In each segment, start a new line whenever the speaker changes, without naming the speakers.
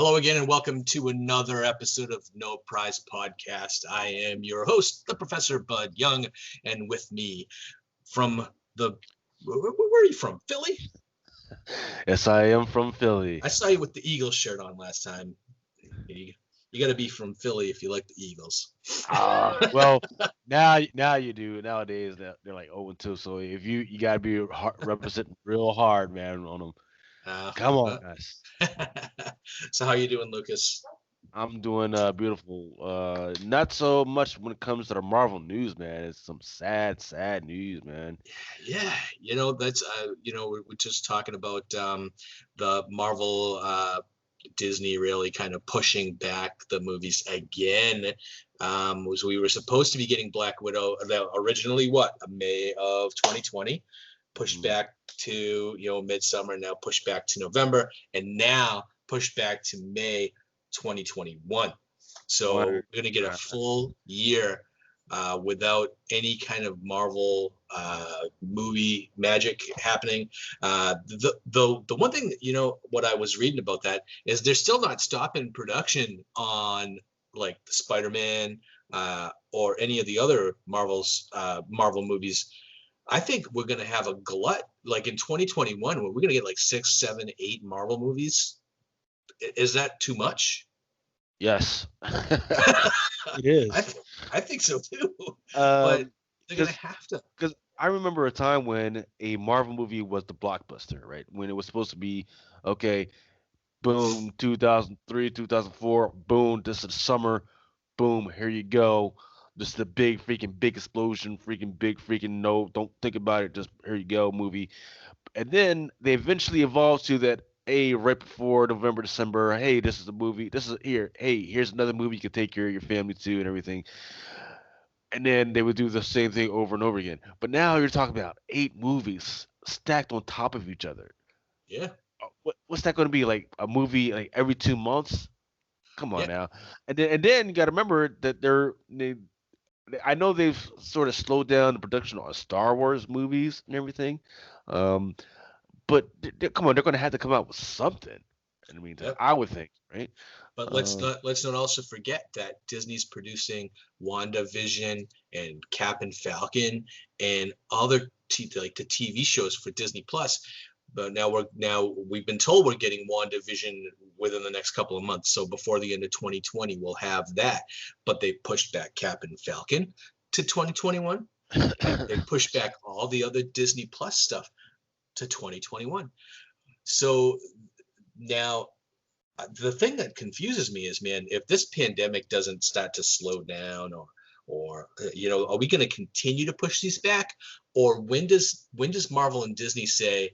Hello again, and welcome to another episode of No Prize Podcast. I am your host, the Professor Bud Young, and with me from where are you from? Philly?
Yes, I am from Philly.
I saw you with the Eagles shirt on last time. You got to be from Philly if you like the Eagles.
Well, now you do. Nowadays, they're like 0-2. So if you gotta be representing real hard, man, on them. Come on, guys.
So how you doing, Lucas?
I'm doing beautiful. Not so much when it comes to the Marvel news, man. It's some sad news, man.
Yeah, that's we're just talking about the Marvel Disney really kind of pushing back the movies again. Was we were supposed to be getting Black Widow originally May of 2020, pushed back to midsummer, now pushed back to November, and now pushed back to May 2021. So we're gonna get a full year without any kind of Marvel movie magic happening. The one thing what I was reading about that is they're still not stopping production on like the Spider-Man or any of the other Marvel movies. I think we're gonna have a glut like in 2021 where we're gonna get like 6, 7, 8 Marvel movies. Is that too much?
Yes, it is.
I think so too. But they're gonna have to.
Because I remember a time when a Marvel movie was the blockbuster, right? When it was supposed to be, okay, boom, 2003, 2004, boom, this is summer, boom, here you go. This is the big explosion, freaking big, freaking no, don't think about it, just here you go movie. And then they eventually evolved to that, hey, right before November, December, hey, this is a movie, this is here, hey, here's another movie you can take your family to and everything. And then they would do the same thing over and over again. But now you're talking about 8 movies stacked on top of each other.
Yeah.
What's that going to be like? A movie like every 2 months? Come on
Yeah.
now. And then you got to remember that I know they've sort of slowed down the production on Star Wars movies and everything, um, but come on, they're going to have to come out with something in the meantime.
Yep.
I would think, right?
But let's not also forget that Disney's producing WandaVision and Cap and Falcon and other like the TV shows for Disney Plus. But now we've been told we're getting WandaVision within the next couple of months. So before the end of 2020, we'll have that. But they pushed back Cap and Falcon to 2021. They pushed back all the other Disney Plus stuff to 2021. So now the thing that confuses me is, man, if this pandemic doesn't start to slow down or are we going to continue to push these back, or when does Marvel and Disney say,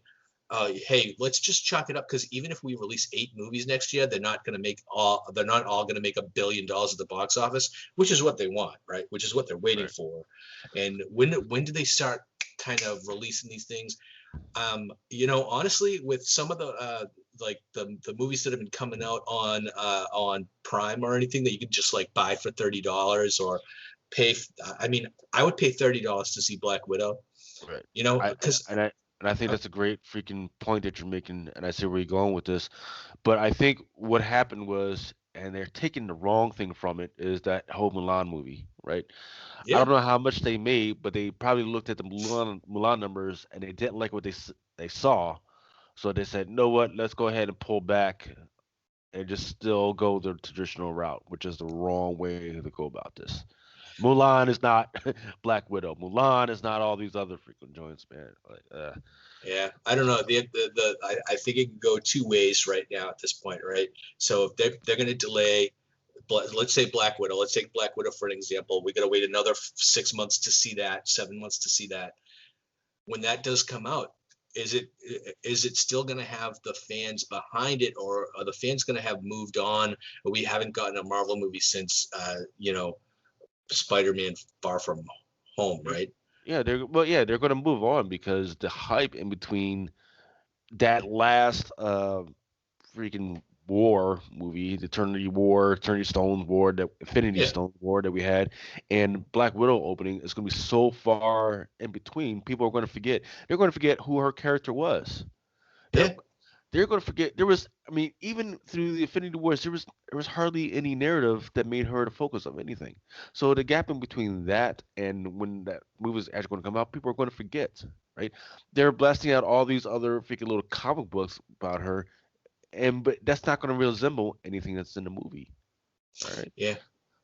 hey, let's just chalk it up, because even if we release 8 movies next year, they're not all going to make $1 billion at the box office, which is what they want, right? Which is what they're waiting for. And when do they start kind of releasing these things? Honestly, with some of the like the movies that have been coming out on Prime or anything that you could just like buy for $30 or pay. I mean, I would pay $30 to see Black Widow.
Right.
Because
I think that's a great freaking point that you're making, and I see where you're going with this. But I think what happened was, and they're taking the wrong thing from it, is that whole Mulan movie, right? I
yeah,
don't know how much they made, but they probably looked at the Mulan numbers and they didn't like what they saw, so they said, "Know what? Let's go ahead and pull back and just still go the traditional route," which is the wrong way to go about this. Mulan is not Black Widow. Mulan is not all these other frequent joints, man. Like,
yeah. I don't know. I think it can go two ways right now at this point, right? So if they're going to delay. Let's say Black Widow. Let's take Black Widow for an example. We got to wait another 6 months to see that, 7 months to see that. When that does come out, is it still going to have the fans behind it, or are the fans going to have moved on? We haven't gotten a Marvel movie since Spider-Man Far From Home, right?
they're going to move on because the hype in between that last freaking war movie, the Eternity War, Eternity Stones War, that Infinity
Yeah,
Stones War that we had, and Black Widow opening is going to be so far in between. People are going to forget. They're going to forget who her character was. They're,
yeah,
they're going to forget. There was, I mean, even through the Infinity Wars, there was hardly any narrative that made her the focus of anything. So the gap in between that and when that movie is actually going to come out, people are going to forget, right? They're blasting out all these other freaking little comic books about her, and but that's not going to resemble anything that's in the movie, all right?
Yeah.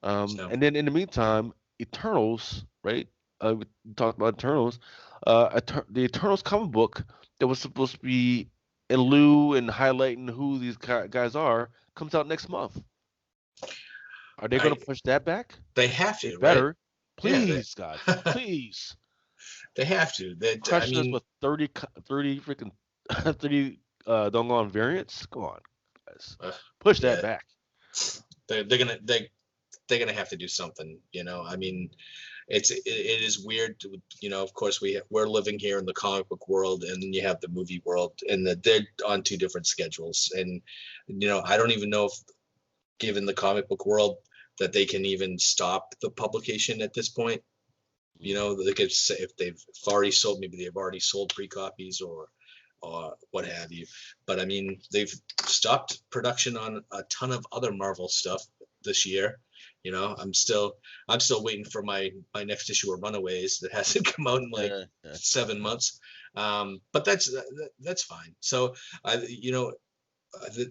So
And then in the meantime, Eternals, right? We talked about Eternals. The Eternals comic book that was supposed to be in lieu and highlighting who these guys are comes out next month. Are they going
I
to push that back?
they have
They
to, right?
better.
Yeah,
Please, God, please.
they have to. That I
Crushing us
mean,
with 30 freaking 30 doggone variants. Go on, guys. Push that
yeah,
back.
they're gonna have to do something. I mean, it is weird. Of course we're living here in the comic book world, and then you have the movie world, and they're on two different schedules. And I don't even know if, given the comic book world, that they can even stop the publication at this point. They could say if they've already sold, maybe they've already sold pre-copies or what have you. But I mean, they've stopped production on a ton of other Marvel stuff this year. I'm still waiting for my next issue of Runaways that hasn't come out in like
Yeah.
7 months. But that's fine. So,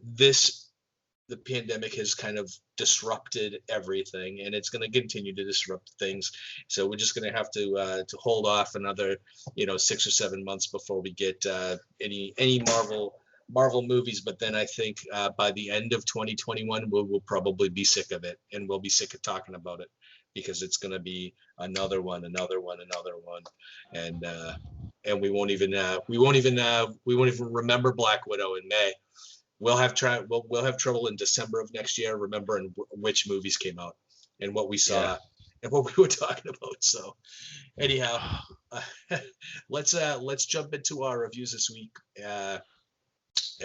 this the pandemic has kind of disrupted everything, and it's going to continue to disrupt things. So we're just going to have to hold off another 6 or 7 months before we get any Marvel movies. But then I think by the end of 2021 we'll probably be sick of it, and we'll be sick of talking about it, because it's going to be another one, and we won't even remember Black Widow in May. We'll have trouble in December of next year remembering which movies came out and what we
Yeah.
saw and what we were talking about. So anyhow, uh, let's jump into our reviews this week. And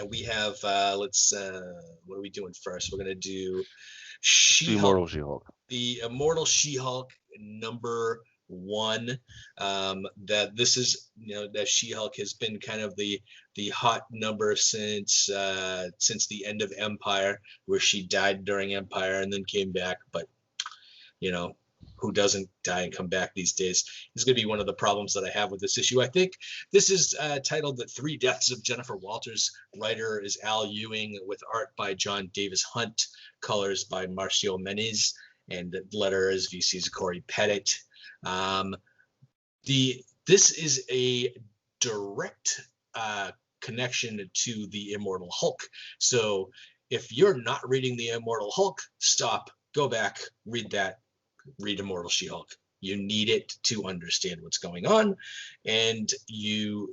we have let's what are we doing first? We're gonna do
Let's do
She-Hulk,
Immortal She-Hulk.
the Immortal She-Hulk #1. That this is, that She-Hulk has been kind of the hot number since the end of Empire, where she died during Empire and then came back. But you know, who doesn't die and come back these days? This is going to be one of the problems that I have with this issue. I think this is titled "The Three Deaths of Jennifer Walters." Writer is Al Ewing, with art by John Davis Hunt, colors by Marcio Meniz, and the letter is VC's Corey Pettit. Um, this is a direct connection to the Immortal Hulk. So if you're not reading the Immortal Hulk, stop, go back, read Immortal She-Hulk. You need it to understand what's going on, and you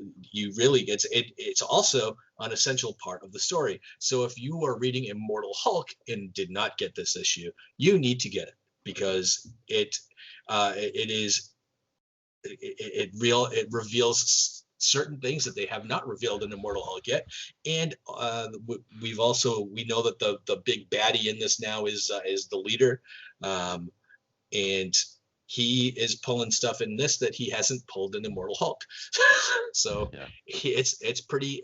really it's also an essential part of the story. So if you are reading Immortal Hulk and did not get this issue, you need to get it, because it reveals certain things that they have not revealed in Immortal Hulk yet. And we know that the big baddie in this now is the leader. And he is pulling stuff in this that he hasn't pulled in Immortal Hulk. So
Yeah.
it's pretty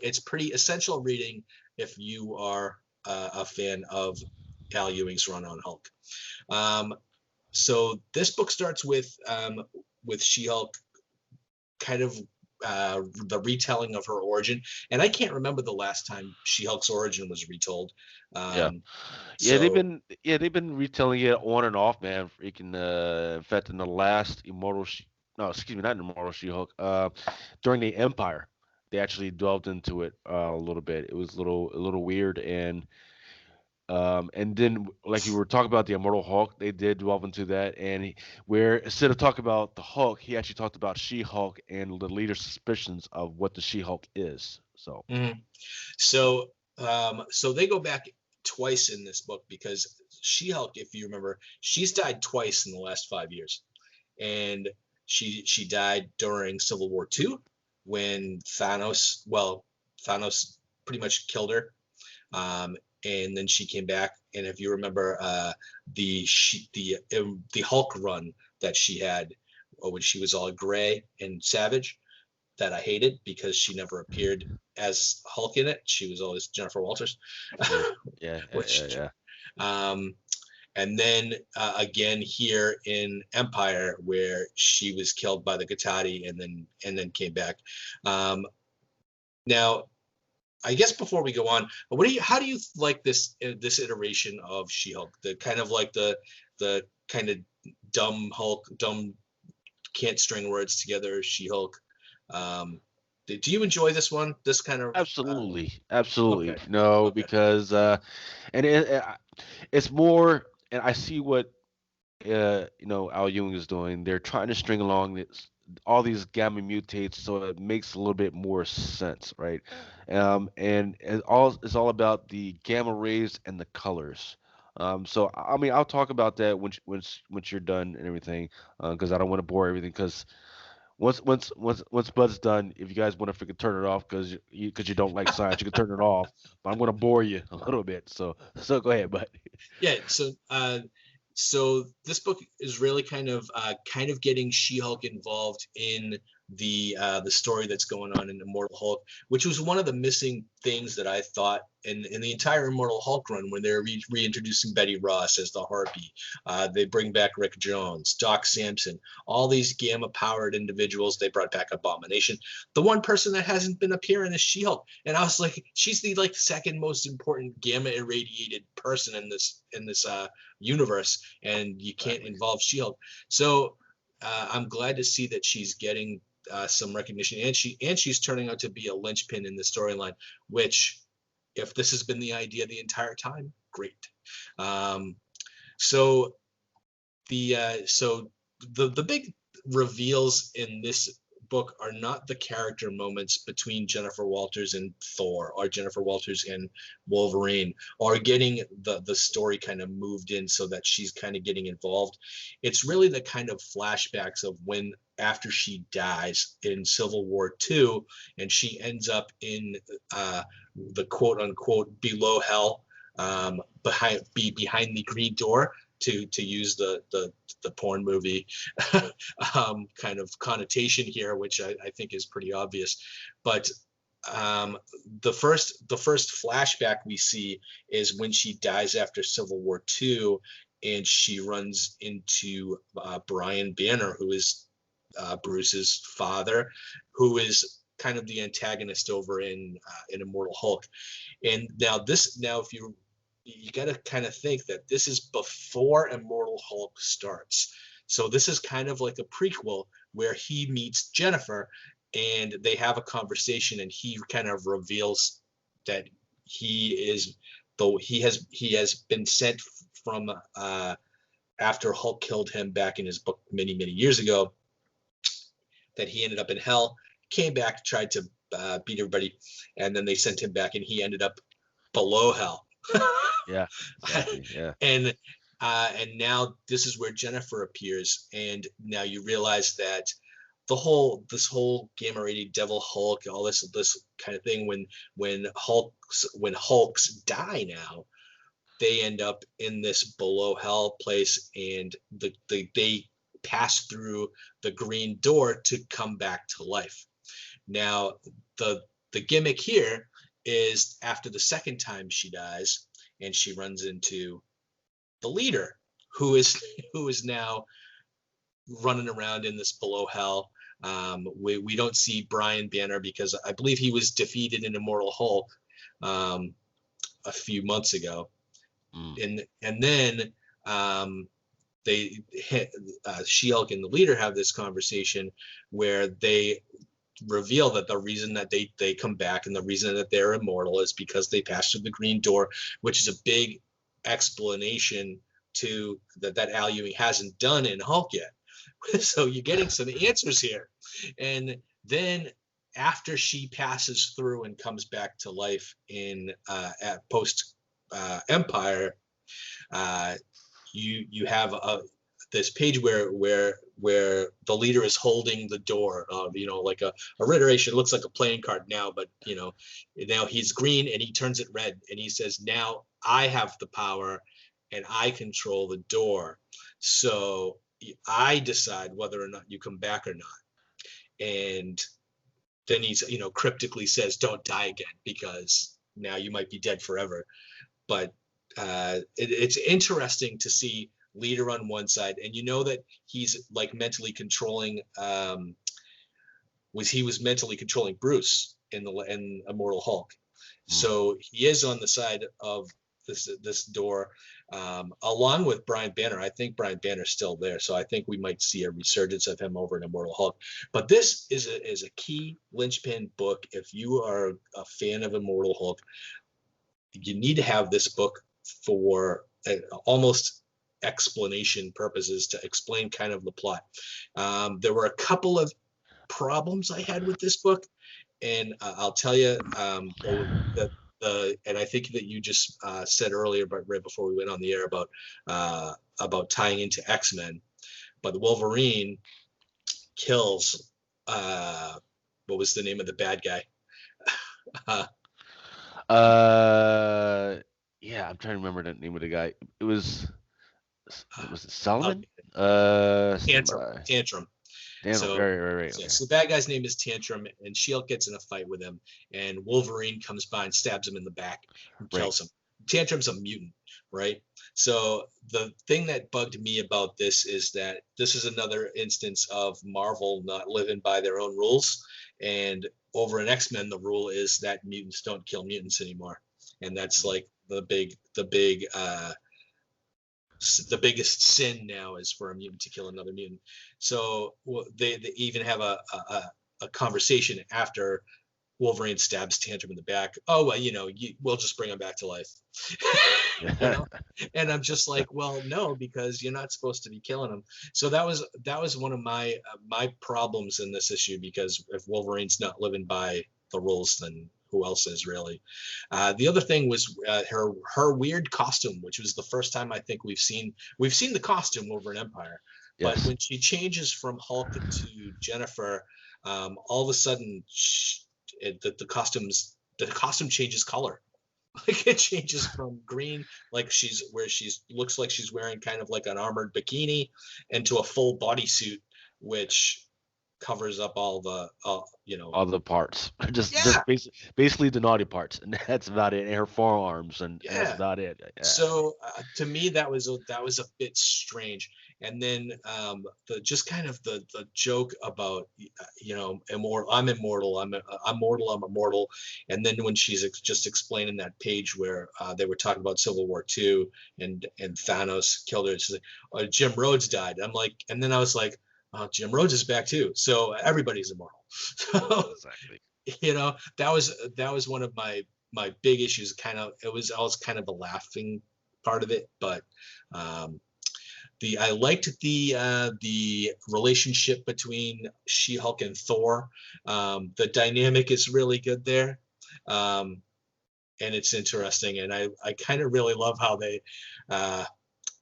essential reading if you are a fan of Al Ewing's run on Hulk. So this book starts with She-Hulk kind of the retelling of her origin, and I can't remember the last time She-Hulk's origin was retold.
Yeah. Yeah,
So
they've been retelling it on and off, man. Freaking in fact, in the last no, excuse me, not in Immortal She-Hulk. During the Empire, they actually delved into it a little bit. It was a little weird, and then like you were talking about the Immortal Hulk, they did delve into that, and where instead of talking about the Hulk, he actually talked about She-Hulk and the leader's suspicions of what the She-Hulk is. So
mhm. So they go back twice in this book, because She-Hulk, if you remember, she's died twice in the last 5 years, and she died during Civil War II, when Thanos pretty much killed her. And then she came back, and if you remember, the Hulk run that she had, when she was all gray and savage, that I hated because she never appeared as Hulk in it. She was always Jennifer Walters.
Sure. Yeah.
which
Yeah.
um, and then again here in Empire, where she was killed by the Gatati and then came back. Now, I guess before we go on, how do you like this iteration of She-Hulk? The kind of like the kind of dumb Hulk, dumb can't string words together She-Hulk. Do you enjoy this one? This kind of
Absolutely.
okay,
No,
okay,
because and it's more, and I see what Al Ewing is doing. They're trying to string along all these gamma mutates so it makes a little bit more sense, right? And it's all about the gamma rays and the colors. So I mean, I'll talk about that once you're done and everything, because I don't want to bore everything. Because once Bud's done, if you guys want to freaking turn it off because you don't like science, you can turn it off. But I'm gonna bore you a little bit. So go ahead, Bud.
yeah. So this book is really kind of getting She-Hulk involved in the story that's going on in Immortal Hulk, which was one of the missing things that I thought in the entire Immortal Hulk run when they're reintroducing Betty Ross as the Harpy. They bring back Rick Jones, Doc Samson, all these gamma-powered individuals. They brought back Abomination. The one person that hasn't been appearing is She-Hulk, and I was like, she's the second most important gamma irradiated person in this universe, and you can't
Exactly.
involve She-Hulk. So I'm glad to see that she's getting some recognition, and she's turning out to be a linchpin in the storyline. Which, if this has been the idea the entire time, great. Um, so the big reveals in this book are not the character moments between Jennifer Walters and Thor or Jennifer Walters and Wolverine or getting the story kind of moved in so that she's kind of getting involved. It's really the kind of flashbacks of when after she dies in Civil War II and she ends up in the quote unquote below hell, behind the green door, to use the porn movie kind of connotation here, which I think is pretty obvious. But the first flashback we see is when she dies after Civil War II, and she runs into Brian Banner, who is Bruce's father, who is kind of the antagonist over in Immortal Hulk. And now if you got to kind of think that this is before Immortal Hulk starts. So this is kind of like a prequel where he meets Jennifer and they have a conversation, and he kind of reveals that he has been sent from after Hulk killed him back in his book many years ago, that he ended up in hell, came back, tried to beat everybody, and then they sent him back, and he ended up below hell.
Yeah, exactly. Yeah.
and now this is where Jennifer appears, and now you realize that this whole gamma rated Devil Hulk, all this kind of thing, when Hulks die now, they end up in this below hell place, and they pass through the green door to come back to life. Now the gimmick here is after the second time she dies, and she runs into the leader, who is now running around in this below hell. We don't see Brian Banner because I believe he was defeated in Immortal Hulk a few months ago, and then they hit She-Hulk and the leader have this conversation where they reveal that the reason that they come back and the reason that they're immortal is because they passed through the green door, which is a big explanation to that Al Ewing hasn't done in Hulk yet. So you're getting some answers here. And then after she passes through and comes back to life in at post Empire, you have this page where the leader is holding the door, like a iteration. It looks like a playing card now, but now he's green and he turns it red and he says, now I have the power and I control the door, so I decide whether or not you come back or not. And then he's, cryptically says, "Don't die again, because now you might be dead forever." But it's interesting to see Leader on one side, and that he's like mentally controlling. He was mentally controlling Bruce in Immortal Hulk, so he is on the side of this door, along with Brian Banner. I think Brian Banner's still there, so I think we might see a resurgence of him over in Immortal Hulk. But this is a key linchpin book. If you are a fan of Immortal Hulk, you need to have this book for almost explanation purposes, to explain kind of the plot. There were a couple of problems I had with this book, and I'll tell you that and I think that you just said earlier, but right before we went on the air, about tying into X-Men, but the Wolverine kills what was the name of the bad guy?
Yeah, I'm trying to remember the name of the guy. Was it Solomon?
Tantrum. So,
right.
Okay. So the bad guy's name is Tantrum, and SheHulk gets in a fight with him, and Wolverine comes by and stabs him in the back and kills him. Tantrum's a mutant, right? So the thing that bugged me about this is that this is another instance of Marvel not living by their own rules. And over in X-Men, the rule is that mutants don't kill mutants anymore, and that's like the biggest sin now, is for a mutant to kill another mutant. So they even have a conversation after Wolverine stabs Tantrum in the back. Oh, well, we'll just bring him back to life. And I'm just like, well, no, because you're not supposed to be killing him. So that was one of my problems in this issue, because if Wolverine's not living by the rules, then who else is, really? The other thing was her weird costume, which was the first time I think we've seen the costume over in Empire. Yes. But when she changes from Hulk to Jennifer, all of a sudden the costume changes color. Like, it changes from green, like looks like she's wearing kind of like an armored bikini, into a full bodysuit, which covers up all the
parts, just basically the naughty parts, and that's about it. And her forearms, and that's about it. Yeah.
So to me, that was a bit strange. And then the joke about immortal. I'm immortal. I'm mortal. I'm immortal. And then when she's just explaining that page where they were talking about Civil War II, and Thanos killed her, she's like, oh, Jim Rhodes died. I'm like, and then I was like, Jim Rhodes is back too, so everybody's immortal. Exactly. That was one of my big issues. It was always kind of a laughing part of it, but I liked the relationship between She-Hulk and Thor. The dynamic is really good there, and it's interesting. And I kind of really love how they.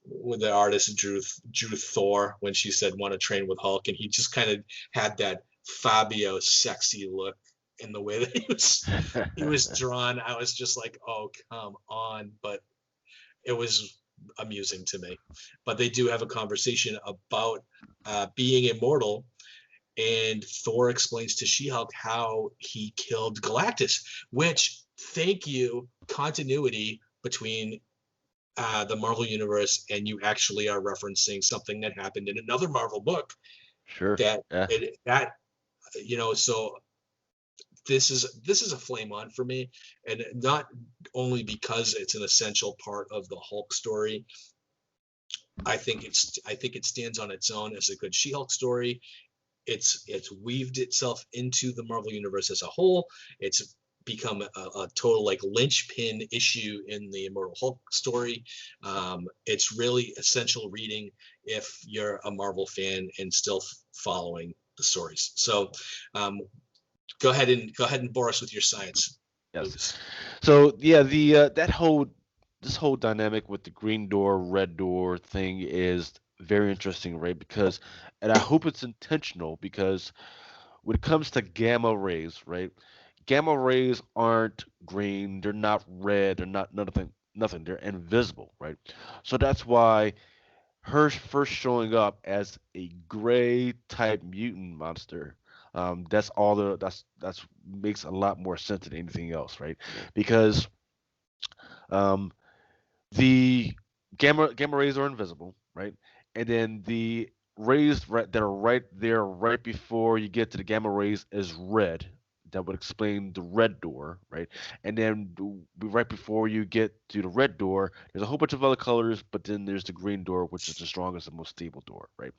When the artist drew Thor, when she said want to train with Hulk, and he just kind of had that Fabio sexy look in the way that he was drawn. I was just like, oh, come on. But it was amusing to me. But they do have a conversation about being immortal, and Thor explains to She-Hulk how he killed Galactus, which, thank you, continuity between the Marvel universe, and you actually are referencing something that happened in another Marvel book.
Sure.
So this is a flame on for me, and not only because it's an essential part of the Hulk story. I think it stands on its own as a good She-Hulk story. It's weaved itself into the Marvel universe as a whole. It's become a total like linchpin issue in the Immortal Hulk story. It's really essential reading if you're a Marvel fan and still following the stories. So go ahead and bore us with your science.
Yes. So yeah, this whole dynamic with the green door, red door thing is very interesting, right? Because, and I hope it's intentional, because when it comes to gamma rays, right? Gamma rays aren't green, they're not red, they're not nothing. They're invisible, right? So that's why her first showing up as a gray type mutant monster, That's all that's makes a lot more sense than anything else, right? Because um, the gamma rays are invisible, right? And then the rays that are right there, right before you get to the gamma rays, is red. That would explain the red door, right? And then right before you get to the red door, there's a whole bunch of other colors, but then there's the green door, which is the strongest and most stable door, right?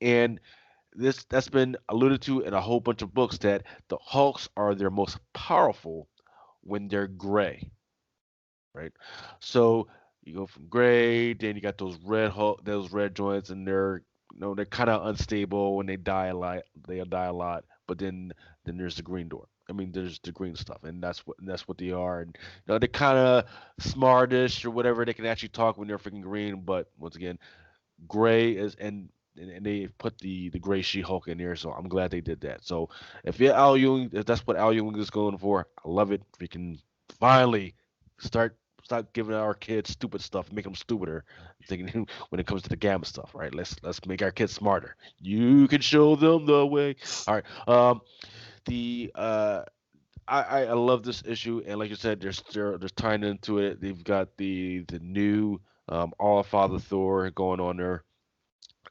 And that's been alluded to in a whole bunch of books that the Hulks are their most powerful when they're gray, right? So you go from gray, then you got those red Hulk, those red joints, and they're kind of unstable when they die a lot. They die a lot, but then there's the green door. I mean, there's the green stuff, and that's what they are. And they're kind of smartish or whatever. They can actually talk when they're freaking green, but once again, gray is and they put the gray She-Hulk in there, so I'm glad they did that. So if that's what Al Ewing is going for, I love it. We can finally start stop giving our kids stupid stuff, make them stupider. Thinking when it comes to the gamma stuff, right? Let's make our kids smarter. You can show them the way. All right. The I love this issue, and like you said, there's tying into it. They've got the new All Father Thor going on there.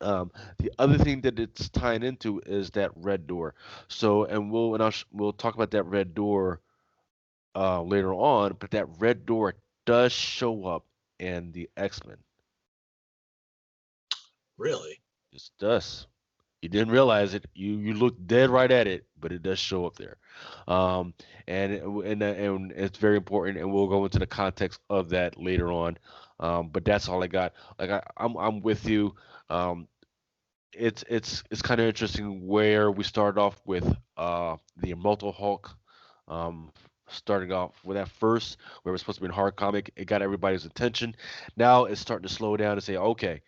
The other thing that it's tying into is that red door. So, we'll talk about that red door later on, but that red door does show up in the X-Men.
Really?
It does. You didn't realize it. You looked dead right at it, but it does show up there, um, and it's very important. And we'll go into the context of that later on. But that's all I got. Like I'm with you. Um, it's kind of interesting where we started off with the Immortal Hulk, um, starting off with that first where it was supposed to be a hard comic. It got everybody's attention. Now it's starting to slow down and say, okay,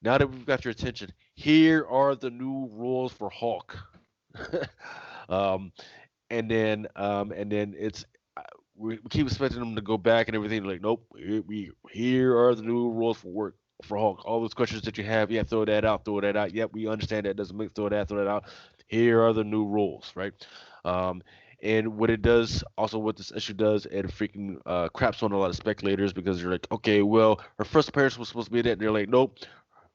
now that we've got your attention, here are the new rules for Hulk. um, and then it's we keep expecting them to go back and everything. Like, nope, here are the new rules for work for Hulk. All those questions that you have, yeah, throw that out, throw that out. Yep, we understand that doesn't make throw that out. Here are the new rules, right? Um, and what it does, also what this issue does, it freaking craps on a lot of speculators because you're like, okay, well, her first appearance was supposed to be that, and they're like, nope.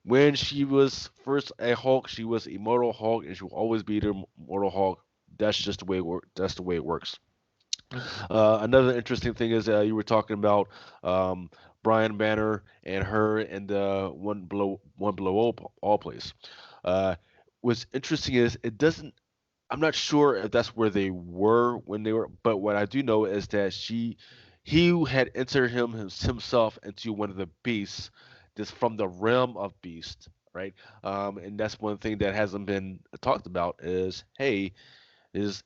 When she was first a Hulk, she was Immortal Hulk, and she will always be the Immortal Hulk. That's just the way that's the way it works. Another interesting thing is you were talking about Brian Banner and her and the one below all place. Uh, what's interesting is it doesn't. I'm not sure if that's where they were when they were, but what I do know is that he had entered himself into one of the beasts, this from the realm of beast, right? And that's one thing that hasn't been talked about is, hey, is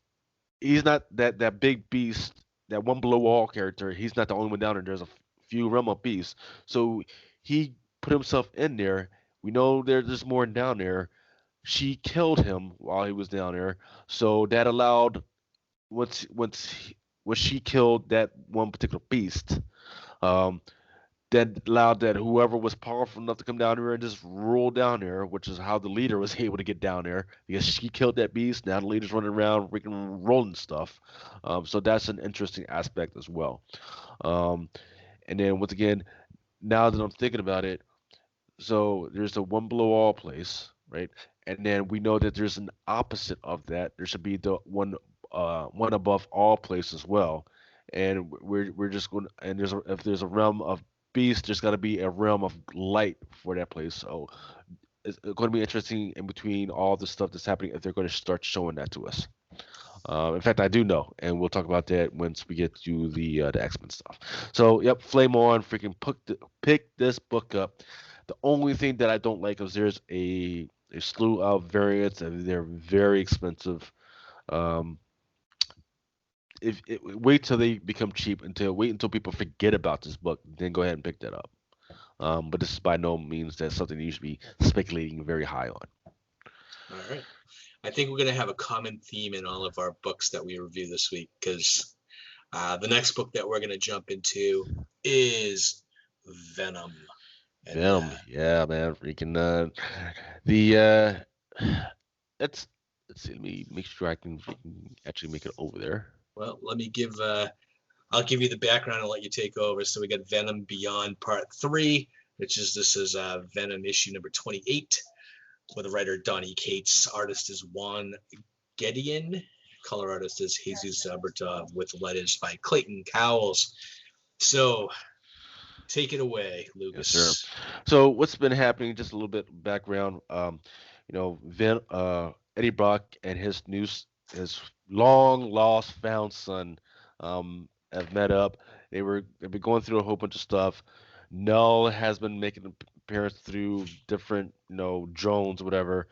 he's not that big beast, that one below all character. He's not the only one down there. There's a few realm of beasts, so he put himself in there. We know there's more down there. She killed him while he was down there, so that allowed once she killed that one particular beast, um, that allowed that whoever was powerful enough to come down there and just roll down there, which is how the leader was able to get down there because she killed that beast. Now the leader's running around freaking rolling stuff. So that's an interesting aspect as well. Um, and then once again, now that I'm thinking about it, so there's the one below all place, right? And then we know that there's an opposite of that. There should be the one above all place as well. And we're just going and if there's a realm of beast, there's got to be a realm of light for that place. So it's going to be interesting in between all the stuff that's happening if they're going to start showing that to us. In fact, I do know, and we'll talk about that once we get to the X-Men stuff. So, yep, flame on, freaking pick this book up. The only thing that I don't like is there's a slew of variants, and they're very expensive. Um, wait till they become cheap, wait until people forget about this book, then go ahead and pick that up. But this is by no means that's something you should be speculating very high on.
All right. I think we're going to have a common theme in all of our books that we review this week because the next book that we're going to jump into is Venom. And
Venom, yeah, man, freaking the it's see, let me make sure I can actually make it over there.
Well, let me give. I'll give you the background and let you take over. So we got Venom Beyond Part 3, which is Venom issue number 28, with the writer Donny Cates, artist is Juan Gedeon, color artist is Jesus Albertov, with letters by Clayton Cowles. So take it away, Lucas.
Yes, sir. So what's been happening? Just a little bit background. Eddie Brock and his long lost found son, have met up. They've been going through a whole bunch of stuff. Null has been making an appearance through different, drones, whatever.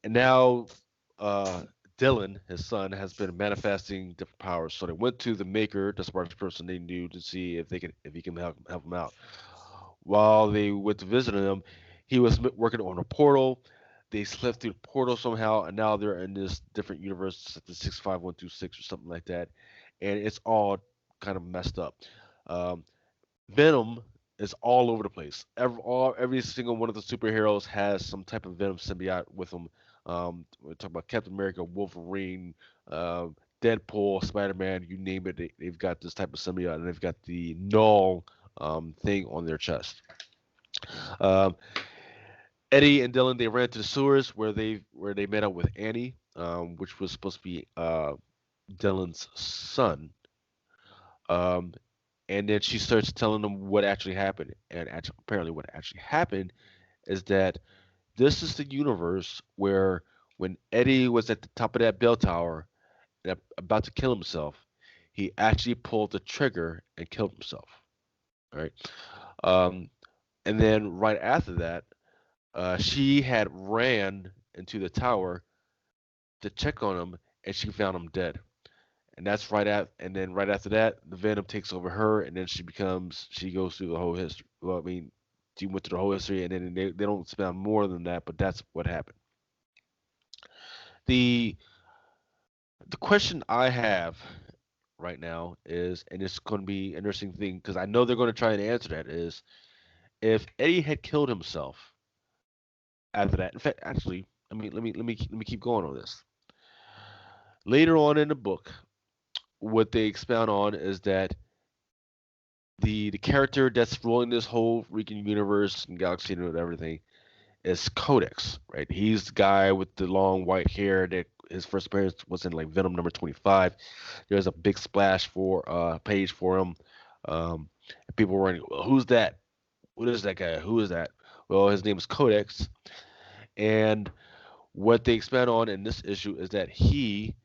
And now, Dylan, his son, has been manifesting different powers. So they went to the Maker, the smartest person they knew, to see if he can help him out. While they went to visit him, he was working on a portal. They slipped through the portal somehow, and now they're in this different universe, the 65126 or something like that, and it's all kind of messed up. Um, Venom is all over the place. Every single one of the superheroes has some type of Venom symbiote with them. We talk about Captain America, Wolverine, uh, Deadpool, Spider-Man, you name it. They've got this type of symbiote, and they've got the null thing on their chest. Um, Eddie and Dylan, they ran to the sewers where they met up with Annie, which was supposed to be Dylan's son. Um, and then she starts telling them what actually happened. And apparently, what actually happened is that this is the universe where when Eddie was at the top of that bell tower and about to kill himself, he actually pulled the trigger and killed himself. All right. Um, and then right after that, she had ran into the tower to check on him, and she found him dead. And then right after that, the Venom takes over her, and then she goes through the whole history. Well, I mean, she went through the whole history, and then they don't spend more than that, but that's what happened. The the question I have right now is, and it's going to be an interesting thing because I know they're going to try and answer that, is if Eddie had killed himself after that. In fact, actually, let me keep going on this. Later on in the book, what they expound on is that the character that's ruling this whole freaking universe and galaxy and everything is Codex, right? He's the guy with the long white hair that his first appearance was in like Venom number 25. There's a big splash for page for him. And people were wondering, well, who's that? What is that guy? Who is that? Well, his name is Codex, and what they expand on in this issue is that he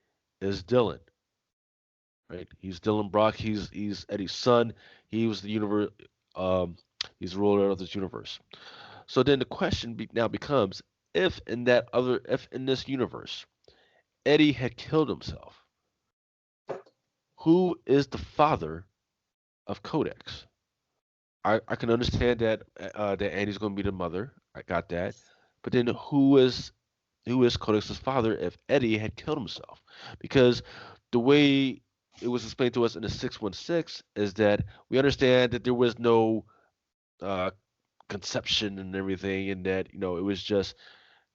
is Dylan, right? He's Dylan Brock. He's Eddie's son. He was the universe. Um, he's the ruler of this universe. So then the question now becomes: if in this universe Eddie had killed himself, who is the father of Codex? I can understand that Eddie's going to be the mother. I got that. But then who is Codex's father if Eddie had killed himself? Because the way it was explained to us in the 616 is that we understand that there was no uh, conception and everything, and that it was just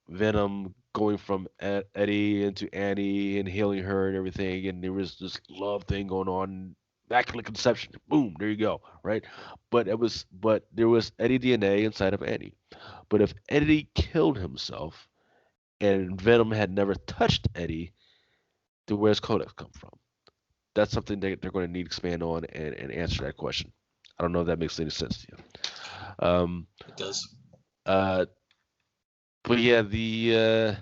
Venom going from Eddie into Annie and healing her and everything, and there was this love thing going on. Immaculate conception, boom, there you go, right? But there was Eddie DNA inside of Annie. But if Eddie killed himself and Venom had never touched Eddie, then where's Codex come from? That's something they're going to need to expand on and answer that question. I don't know if that makes any sense to you.
It does.
Uh, but yeah, the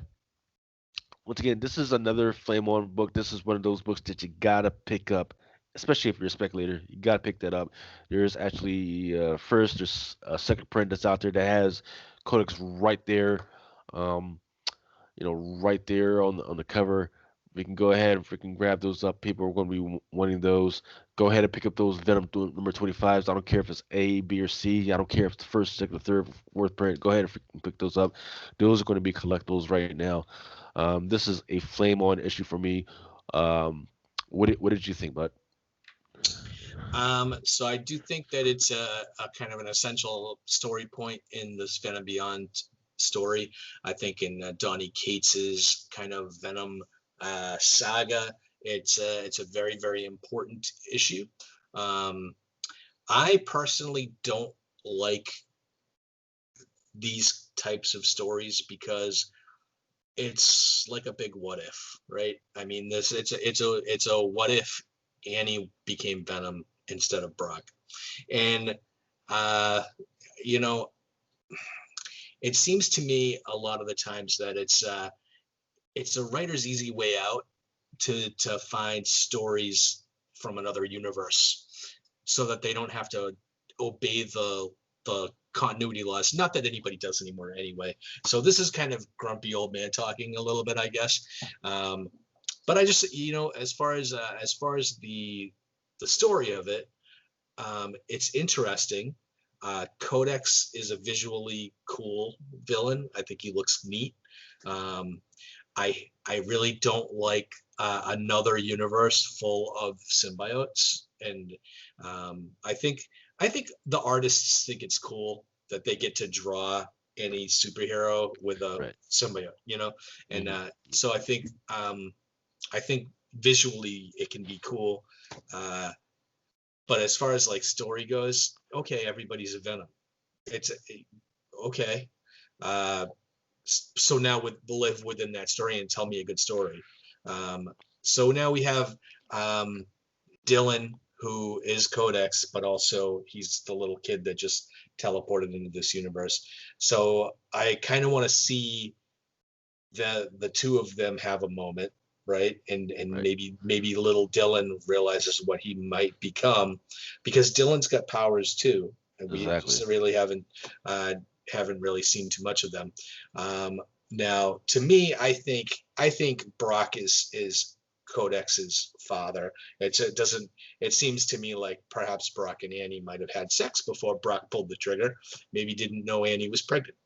once again, this is another Flame On book. This is one of those books that you gotta pick up, especially if you're a speculator. You gotta pick that up. There's actually there's a second print that's out there that has Codex right there. Um, right there on the cover. We can go ahead and freaking grab those up. People are going to be wanting those. Go ahead and pick up those Venom number 25s. I don't care if it's A, B, or C. I don't care if it's the first, second, or third, fourth print. Go ahead and freaking pick those up. Those are going to be collectibles right now. This is a flame on issue for me. What did you think, bud?
So I do think that it's a kind of an essential story point in this Venom Beyond story. I think in Donny Cates's kind of Venom saga, it's a very, very important issue. I personally don't like these types of stories because it's like a big what if, right? I mean, it's a what if Annie became Venom instead of Brock, and you know, it seems to me a lot of the times that it's a writer's easy way out to find stories from another universe, so that they don't have to obey the continuity laws. Not that anybody does anymore anyway. So this is kind of grumpy old man talking a little bit, I guess. But I just, as far as the story of it, it's interesting. Codex is a visually cool villain. I think he looks neat. I really don't like another universe full of symbiotes, and I think the artists think it's cool that they get to draw any superhero with a symbiote, and so I think visually it can be cool, but as far as like story goes, okay, everybody's a Venom. It's okay. So now live within that story and tell me a good story. So now we have Dylan, who is Codex, but also he's the little kid that just teleported into this universe. So I kind of want to see the two of them have a moment, right? And maybe little Dylan realizes what he might become, because Dylan's got powers too, and we really haven't really seen too much of them. Now, to me, I think Brock is Codex's father. It seems to me like perhaps Brock and Annie might have had sex before Brock pulled the trigger. Maybe didn't know Annie was pregnant,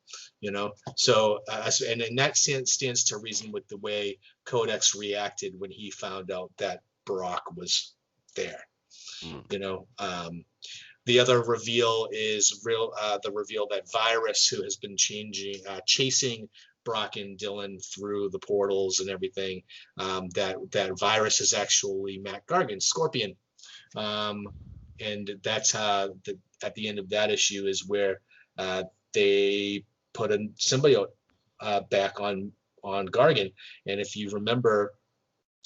So, and in that stands to reason with the way Codex reacted when he found out that Brock was there. The other reveal is the reveal that Virus, who has been chasing Brock and Dylan through the portals and everything, that Virus is actually Matt Gargan, Scorpion, and that's at the end of that issue is where they put a symbiote back on Gargan, and if you remember,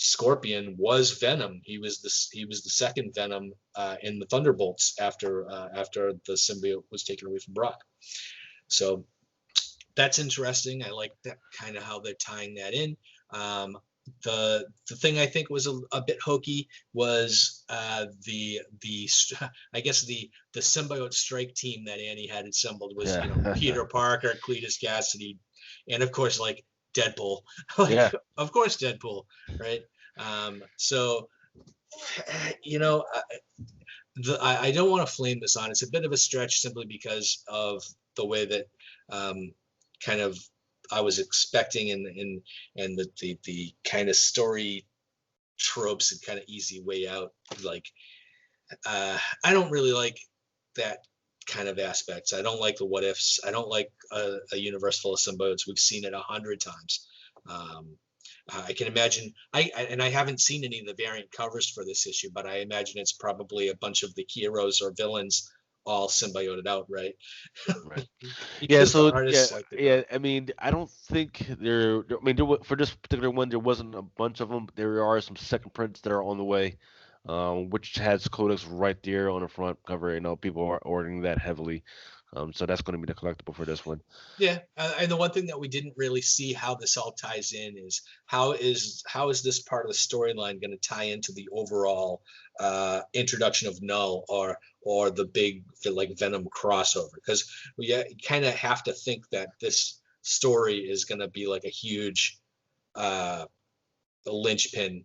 Scorpion was Venom. He was the second Venom in the Thunderbolts after the symbiote was taken away from Brock. So that's interesting. I like that kind of how they're tying that in. The thing I think was a bit hokey was the I guess the symbiote strike team that Annie had assembled was Peter Parker, Cletus Cassidy, and of course like Deadpool. Of course Deadpool, right? So I don't want to flame this on. It's a bit of a stretch simply because of the way that kind of I was expecting and the kind of story tropes and kind of easy way out. Like I don't really like that kind of aspects. I don't like the what ifs. I don't like a universe full of symbiotes. We've seen it 100 times. I can imagine. I haven't seen any of the variant covers for this issue, but I imagine it's probably a bunch of the heroes or villains all symbioted out, right?
Right. Yeah. So I mean, I don't think for this particular one, there wasn't a bunch of them. There are some second prints that are on the way, which has Codex right there on the front cover. People are ordering that heavily. So that's going to be the collectible for this one.
Yeah, and the one thing that we didn't really see how this all ties in is how is this part of the storyline going to tie into the overall introduction of Null or the big like Venom crossover? Because we kind of have to think that this story is going to be like a huge linchpin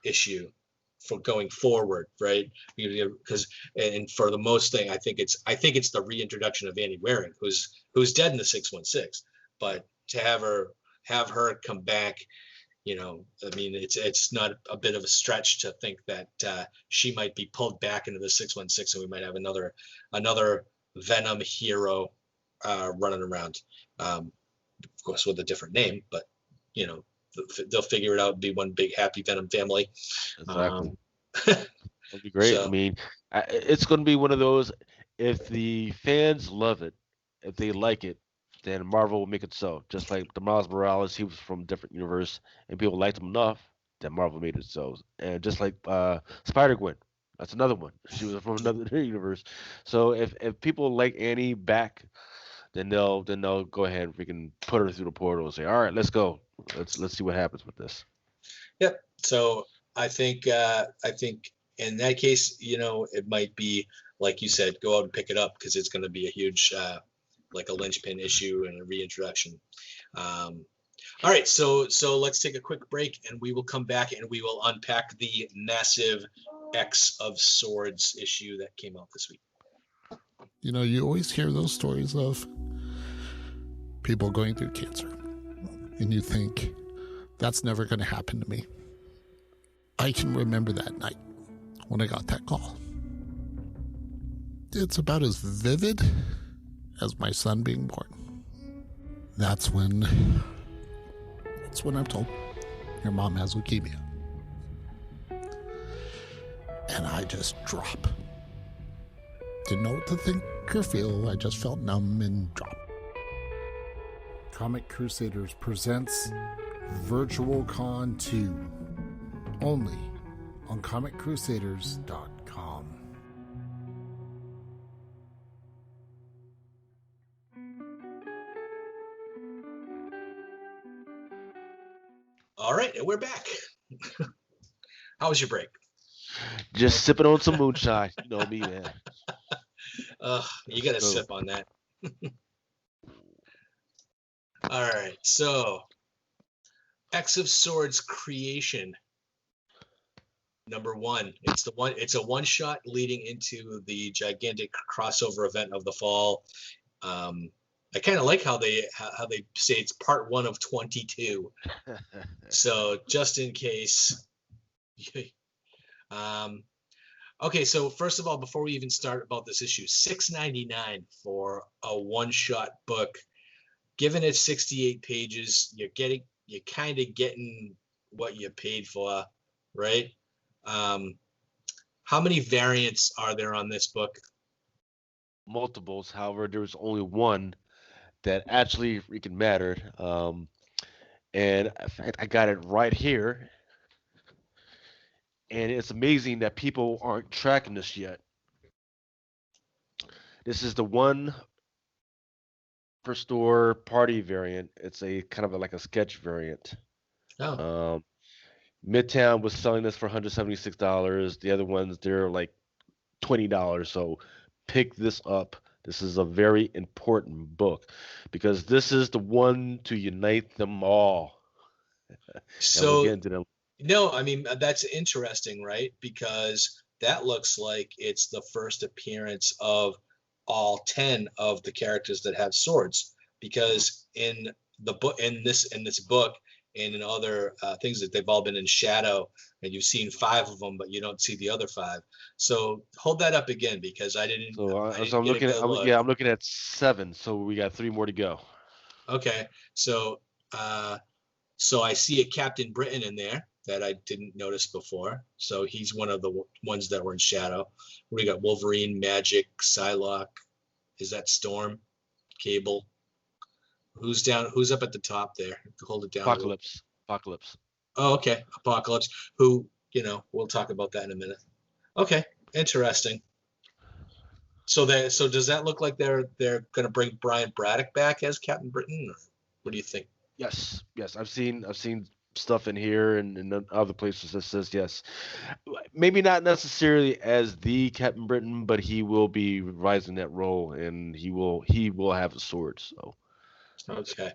issue for going forward, right? Because and for the most thing, I think it's the reintroduction of Annie Waring, who's dead in the 616, but to have her come back, I mean, it's not a bit of a stretch to think that she might be pulled back into the 616, and we might have another Venom hero running around. of course with a different name, but you know, they'll figure it out and be one big happy Venom family.
Exactly.
Um,
That'd be great. I
so
mean, it's going to be one of those. If the fans love it, if they like it, then Marvel will make it so. Just like the Miles Morales, he was from a different universe, and people liked him enough that Marvel made it so. And just like Spider-Gwen, that's another one. She was from another universe. So if people like Annie back, then they'll go ahead. We can put her through the portal and say, all right, let's go. Let's see what happens with this.
yep. So I think in that case, you know, it might be like you said, go out and pick it up because it's going to be a huge like a linchpin issue and a reintroduction. Um, all right, so let's take a quick break and we will come back and we will unpack the massive X of Swords issue that came out this week.
You know, you always hear those stories of people going through cancer, and you think, that's never going to happen to me. I can remember that night when I got that call. It's about as vivid as my son being born. That's when I'm told, your mom has leukemia. And I just drop. Didn't know what to think or feel. I just felt numb and dropped. Comic Crusaders presents VirtualCon 2, only on ComicCrusaders.com.
All right, and we're back. How was your break?
Just sipping on some moonshine. You know me, man.
You got to sip on that. All right, so X of Swords creation number 1. It's a one shot leading into the gigantic crossover event of the fall. I kind of like how they say it's part 1 of 22. So just in case. Okay, so first of all, before we even start about this issue, $6.99 for a one-shot book. Given it's 68 pages, you're kind of getting what you paid for, right? How many variants are there on this book?
Multiples. However, there was only one that actually freaking mattered. And in fact, I got it right here. And it's amazing that people aren't tracking this yet. This is the one per store party variant. It's a kind of like a sketch variant.
Oh.
Midtown was selling this for $176. The other ones, they're like $20. So pick this up. This is a very important book because this is the one to unite them all.
So
we'll get into them.
No, I mean, that's interesting, right? Because that looks like it's the first appearance of all 10 of the characters that have swords. Because in the book, in this book, and in other things that they've all been in shadow, and you've seen 5 of them, but you don't see the other 5. So hold that up again because I didn't.
So,
I didn't
so I'm
get
looking
a
at
good look.
I'm looking at 7. So we got 3 more to go.
Okay, so I see a Captain Britain in there that I didn't notice before. So he's one of the ones that were in shadow. We got Wolverine, Magic, Psylocke. Is that Storm? Cable? Who's up at the top there? Hold it down.
Apocalypse.
Oh, okay. Apocalypse. Who, we'll talk about that in a minute. Okay. Interesting. So does that look like they're going to bring Brian Braddock back as Captain Britain? Or what do you think?
Yes. I've seen stuff in here and in other places that says yes. Maybe not necessarily as the Captain Britain, but he will be revising that role and he will have a sword. So
okay.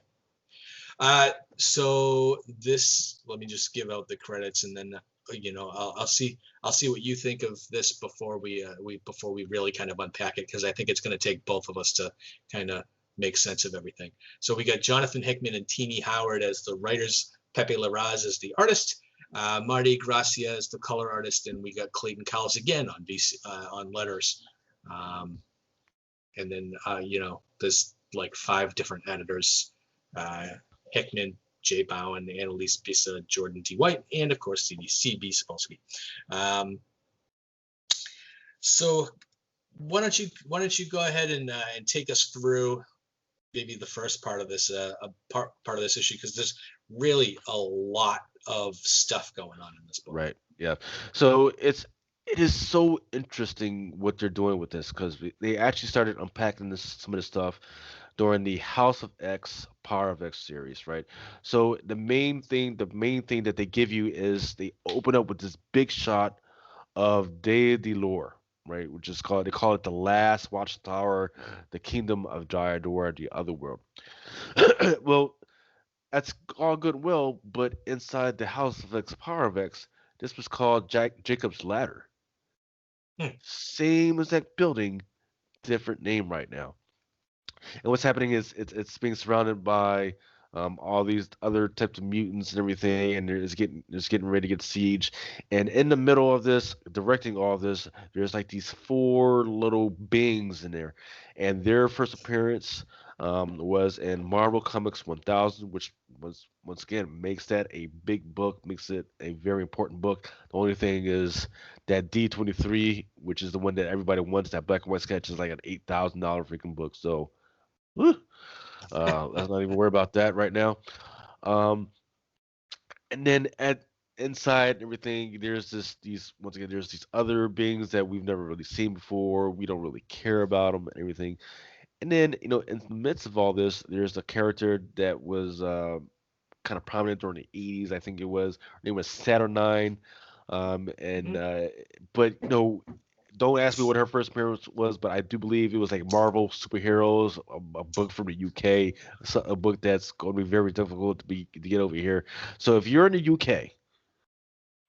So this, let me just give out the credits and then I'll see what you think of this before we really kind of unpack it, because I think it's going to take both of us to kind of make sense of everything. So we got Jonathan Hickman and Teenie Howard as the writers, Pepe Larraz as the artist, Marty Gracia as the color artist, and we got Clayton Cowles again on letters. And then there's like 5 different editors Hickman, Jay Bowen, Annalise Pisa, Jordan D. White, and of course CB Sapolsky. So why don't you go ahead and take us through maybe the first part of this part of this issue, because there's really a lot of stuff going on in this book.
Right. Yeah. So it is so interesting what they're doing with this, because they actually started unpacking some of this stuff during the House of X, Power of X series, right? So the main thing that they give you is they open up with this big shot of Day de Lore, right? Which is called, they call it the last watchtower, the kingdom of Diador, the other world. Well, that's all good and well, but inside the House of X, Power of X, this was called Jacob's Ladder.
Hmm.
Same exact building, different name right now. And what's happening is it's being surrounded by all these other types of mutants and everything, and it's getting ready to get siege. And in the middle of this, directing all of this, there's like these four little beings in there, and their first appearance was in Marvel Comics 1000, which was once again makes that a big book, makes it a very important book. The only thing is that D23, which is the one that everybody wants, that black and white sketch, is like an $8,000 freaking book. So woo. Let's not even worry about that right now. Um, and then at inside and everything, there's these other beings that we've never really seen before. We don't really care about them and everything. And then in the midst of all this, there's a character that was kind of prominent during the 80s. I think it was. Her name was Saturn. And but don't ask me what her first appearance was, but I do believe it was like Marvel superheroes, a book from the UK, a book that's going to be very difficult to get over here. So if you're in the UK,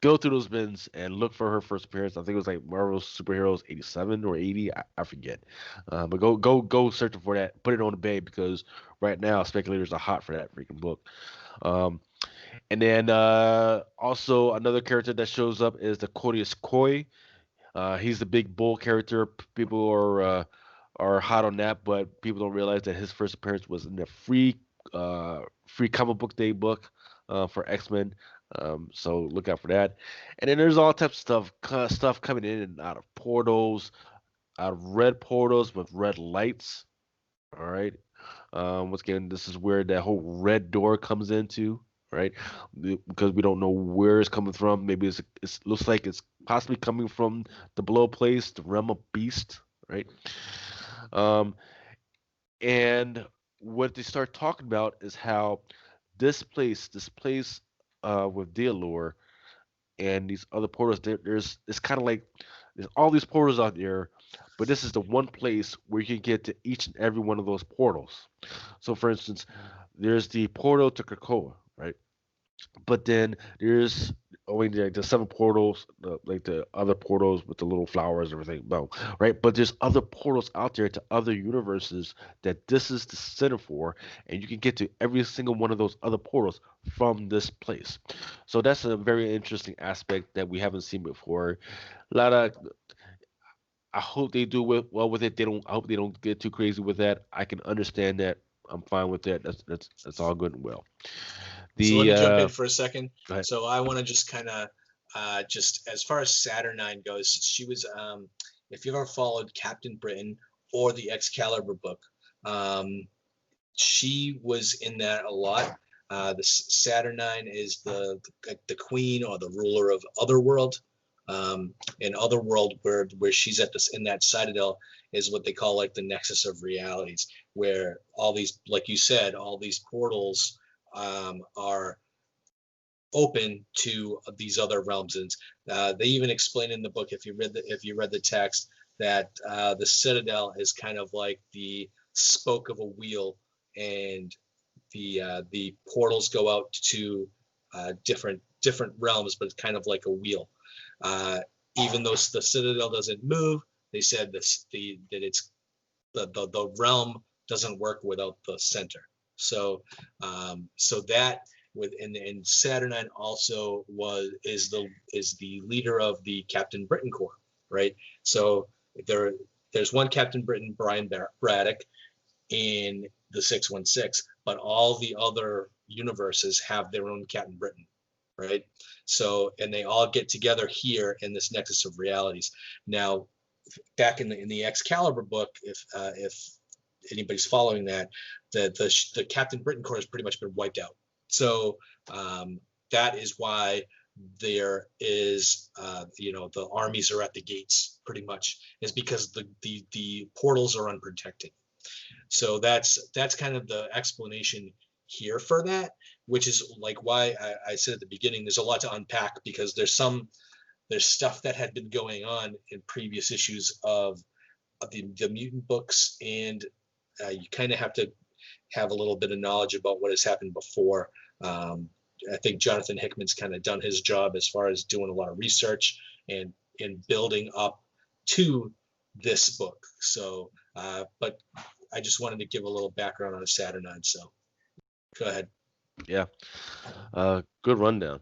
go through those bins and look for her first appearance. I think it was like Marvel superheroes 87 or 80, I forget. But go searching for that. Put it on the bay, because right now speculators are hot for that freaking book. And then also another character that shows up is the Codius Koi. He's the big bull character. People are hot on that, but people don't realize that his first appearance was in the free comic book day book for X-Men. So look out for that. And then there's all types of stuff coming in and out of portals, out of red portals with red lights. All right. Once again, this is where that whole red door comes into, right? Because we don't know where it's coming from. Maybe it looks like it's possibly coming from the below place, the realm of beast, right? And what they start talking about is how this place with Dealore and these other portals, it's kind of like there's all these portals out there, but this is the one place where you can get to each and every one of those portals. So, for instance, there's the portal to Krakoa, right? But then there's only like the seven portals, like the other portals with the little flowers and everything, no, right? But there's other portals out there to other universes that this is the center for, and you can get to every single one of those other portals from this place. So that's a very interesting aspect that we haven't seen before. A lot of I hope they do well with it. I hope they don't get too crazy with that. I can understand that. I'm fine with that. That's all good and well.
So let me jump in for a second.
Go ahead.
So I want to just kind of just as far as Saturnine goes, she was if you've ever followed Captain Britain or the Excalibur book, she was in that a lot. The Saturnine is the queen or the ruler of Otherworld. In Otherworld, where she's at in that citadel, is what they call like the nexus of realities, where all these, like you said, all these portals are open to these other realms. And they even explain in the book, if you read the text, that the citadel is kind of like the spoke of a wheel, and the portals go out to different realms, but it's kind of like a wheel. Even though the citadel doesn't move, they said that it's the realm doesn't work without the center. So that and Saturnine also is the leader of the Captain Britain Corps, right? So there's one Captain Britain, Brian Braddock, and the 616, but all the other universes have their own Captain Britain, right? So, and they all get together here in this nexus of realities. Now, back in the Excalibur book, if anybody's following that, the Captain Britain Corps has pretty much been wiped out. So that is why there is, the armies are at the gates pretty much, is because the portals are unprotected. So that's kind of the explanation here for that, which is like why I said at the beginning, there's a lot to unpack, because there's stuff that had been going on in previous issues of the mutant books, and you kind of have to have a little bit of knowledge about what has happened before. I think Jonathan Hickman's kind of done his job as far as doing a lot of research and building up to this book. So, but I just wanted to give a little background on the Saturn. So go ahead.
Yeah. Good rundown.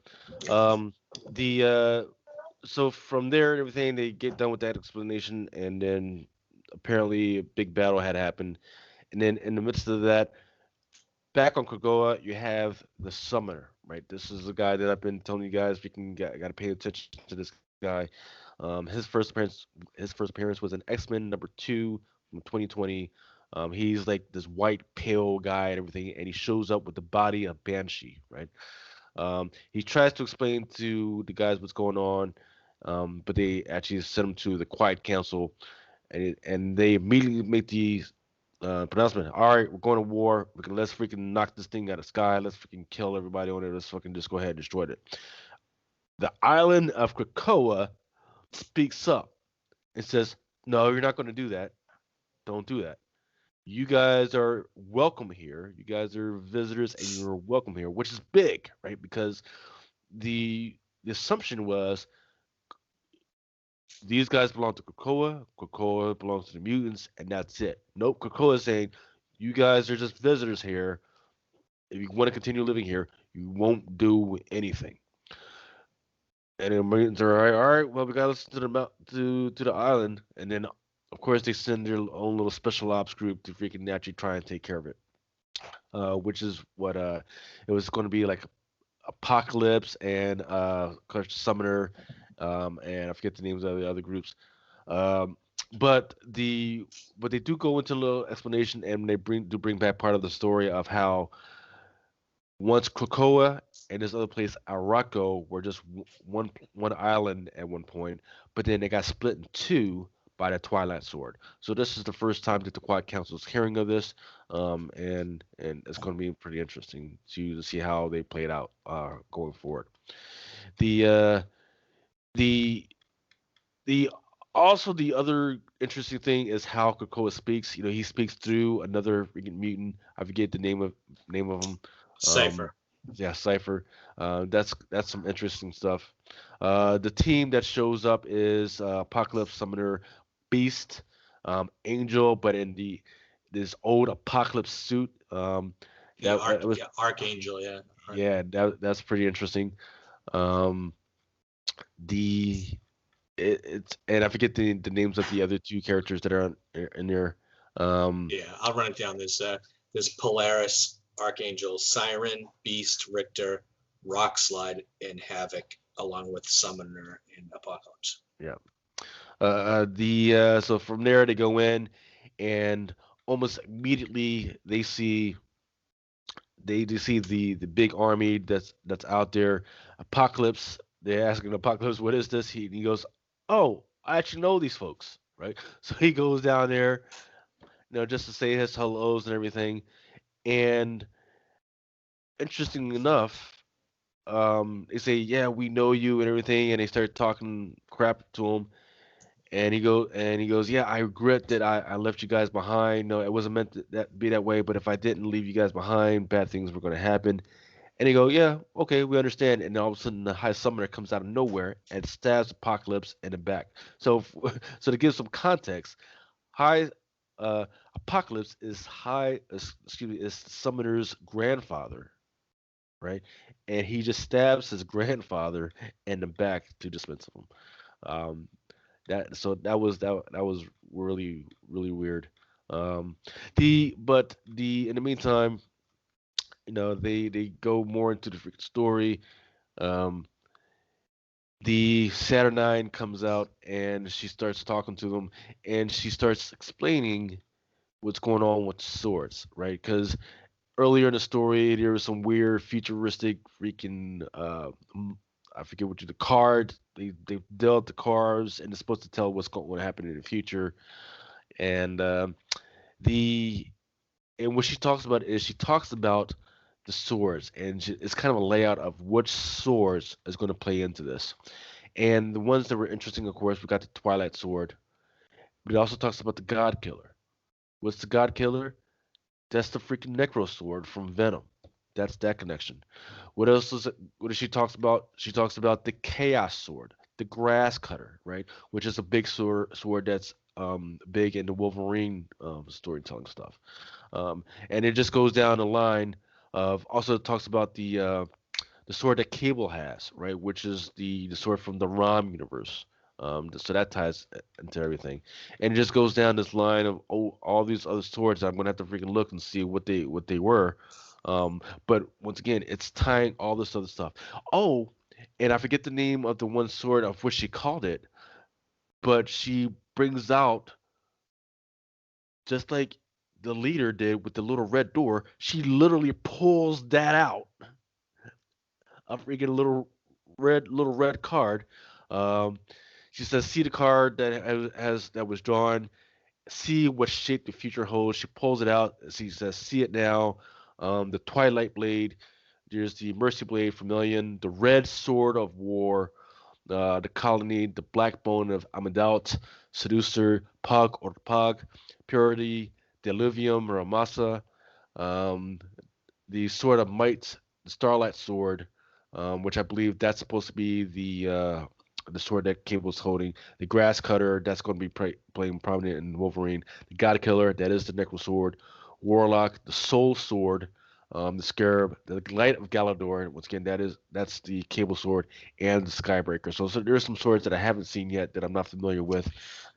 So from there and everything, they get done with that explanation, and then apparently a big battle had happened. And then in the midst of that, back on Krakoa, you have the Summoner, right? This is the guy that I've been telling you guys got to pay attention to this guy. His first appearance was in X-Men #2 from 2020. He's like this white, pale guy and everything, and he shows up with the body of Banshee, right? He tries to explain to the guys what's going on, but they actually send him to the Quiet Council, and they immediately make the pronouncement. All right, we're going to war. Let's freaking knock this thing out of the sky. Let's freaking kill everybody on it. Let's fucking just go ahead and destroy it. The island of Krakoa speaks up and says, "No, you're not going to do that. Don't do that. You guys are welcome here. You guys are visitors, and you're welcome here," which is big, right? Because the assumption was these guys belong to Krakoa. Krakoa belongs to the mutants, and that's it. Nope, Krakoa is saying you guys are just visitors here. If you want to continue living here, you won't do anything. And the mutants are all right. Well, we gotta listen to the island, and then of course they send their own little special ops group to freaking actually try and take care of it. Which is what it was going to be like. Apocalypse and Summoner, and I forget the names of the other groups. But they do go into a little explanation, and they bring back part of the story of how once Krakoa and this other place Araco were just one island at one point, but then they got split in two by the Twilight Sword. So this is the first time that the Quiet Council is hearing of this, and it's going to be pretty interesting to see how they play it out going forward. The also the other interesting thing is how Krakoa speaks. He speaks through another mutant. I forget the name of him.
Cypher.
Yeah, Cypher. That's some interesting stuff. The team that shows up is Apocalypse, Summoner, Beast, Angel, but in this old Apocalypse suit.
Archangel, yeah.
Yeah, that's pretty interesting. And I forget the names of the other two characters that are in there.
Yeah, I'll run it down. There's Polaris, Archangel, Siren, Beast, Richter, Rockslide, and Havoc, along with Summoner and Apocalypse.
Yeah. So from there they go in, and almost immediately they see the big army that's out there. Apocalypse. They're asking Apocalypse, "What is this?" He goes, "Oh, I actually know these folks." Right. So he goes down there, just to say his hellos and everything. And interesting enough, they say, "Yeah, we know you" and everything, and they start talking crap to him. And he goes, "Yeah, I regret that I left you guys behind. No, it wasn't meant to be that way. But if I didn't leave you guys behind, bad things were going to happen." And he go, "Yeah, okay, we understand." And then all of a sudden, the High Summoner comes out of nowhere and stabs Apocalypse in the back. So, so to give some context, Apocalypse is Summoner's grandfather, right? And he just stabs his grandfather in the back to dismiss him. That was really really weird. Um, the in the meantime, they go more into the freaking story. Um, the Saturn comes out and she starts talking to them, and she starts explaining what's going on with swords, right? Because earlier in the story, there was some weird futuristic freaking I forget what the card they dealt the cards, and it's supposed to tell what's going to happen in the future. And the and what she talks about is she talks about the swords, and it's kind of a layout of which swords is going to play into this. And the ones that were interesting, of course, we got the Twilight Sword, but it also talks about the God Killer. What's the God Killer? That's the freaking Necro Sword from Venom. That's that connection. What else is it? What does she talks about? She talks about the Chaos Sword, the Grass Cutter, right? Which is a big sword that's big into Wolverine storytelling stuff. And it just goes down the line of also talks about the sword that Cable has, right? Which is the sword from the ROM universe. So that ties into everything, and it just goes down this line of all these other swords. I'm gonna have to freaking look and see what they were. But once again, it's tying all this other stuff. Oh, and I forget the name of the one sword of which she called it, but she brings out just like the leader did with the little red door. She literally pulls that out, a freaking little red card. Um, she says, "See the card that that was drawn. See what shape the future holds." She pulls it out. She says, "See it now." The Twilight Blade. There's the Mercy Blade from Million, the Red Sword of War, the Colony, the Black Bone of Amadalt, Seducer, Pug or Pug, Purity, Deluvium or Amasa, um, the Sword of Might, the Starlight Sword, which I believe that's supposed to be the sword that Cable's holding. The Grass Cutter, that's going to be playing prominent in Wolverine. The God Killer, that is the Necro Sword. Warlock, the Soul Sword, the Scarab, the Light of Galador. Once again, that's the Cable Sword, and the Skybreaker. So there's some swords that I haven't seen yet that I'm not familiar with.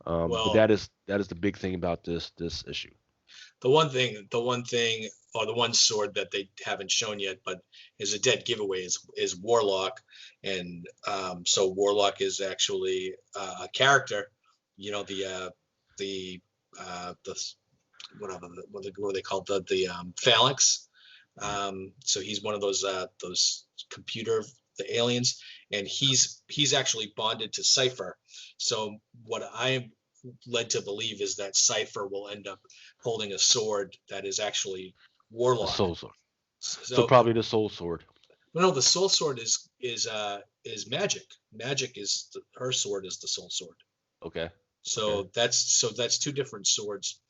But
Well,
that is the big thing about this issue.
or the one sword that they haven't shown yet, but is a dead giveaway, is Warlock, and so Warlock is actually a character. You know, the whatever what are they called, the phalanx. So he's one of those computer, the aliens, and he's actually bonded to Cypher. So what I am led to believe is that Cypher will end up holding a sword that is actually
The
Warlock.
Soul Sword. So
So
probably the Soul Sword.
no, the Soul Sword is magic. Magic is her sword is the Soul Sword.
Okay. Okay.
So that's two different swords.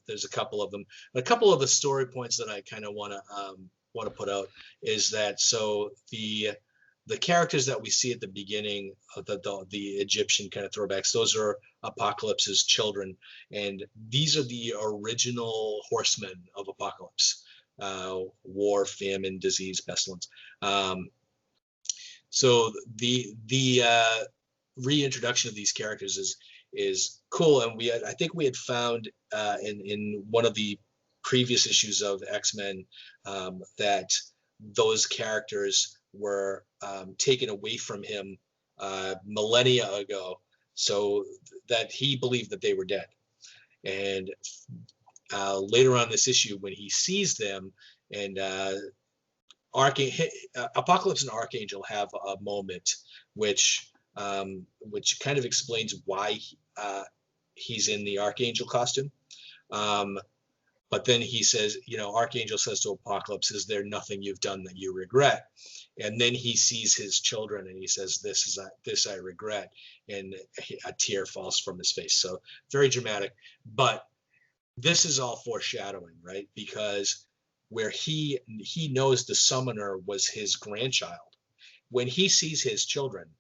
There's a couple of them. A couple of the story points that I kind of want to put out is that so the characters that we see at the beginning of the Egyptian kind of throwbacks, those are Apocalypse's children, and these are the original horsemen of Apocalypse: war, famine, disease, pestilence. So the reintroduction of these characters is cool, and I think we had found in one of the previous issues of X-Men that those characters were taken away from him millennia ago, so that he believed that they were dead. And later on this issue, when he sees them, and Apocalypse and Archangel have a moment which kind of explains why he's in the Archangel costume. But then he says, Archangel says to Apocalypse, "Is there nothing you've done that you regret?" And then he sees his children and he says, "This I regret," and a tear falls from his face. So very dramatic. But this is all foreshadowing, right? Because where he knows the summoner was his grandchild. When he sees his children,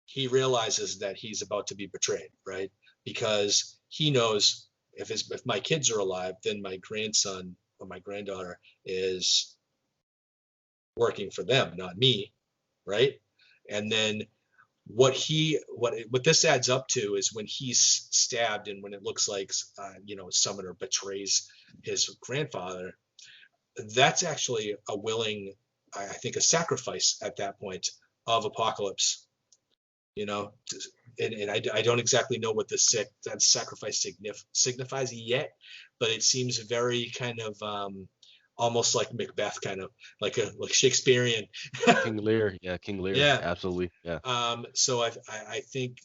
he realizes that he's about to be betrayed, right? Because he knows if my kids are alive, then my grandson or my granddaughter is working for them, not me, right? And then what this adds up to is when he's stabbed and when it looks like Summoner betrays his grandfather, that's actually a willing, I think, a sacrifice at that point of Apocalypse. And I don't exactly know what that sacrifice signifies yet, but it seems very kind of almost like Macbeth, kind of like Shakespearean.
King Lear, King Lear,
yeah,
absolutely, yeah.
So I think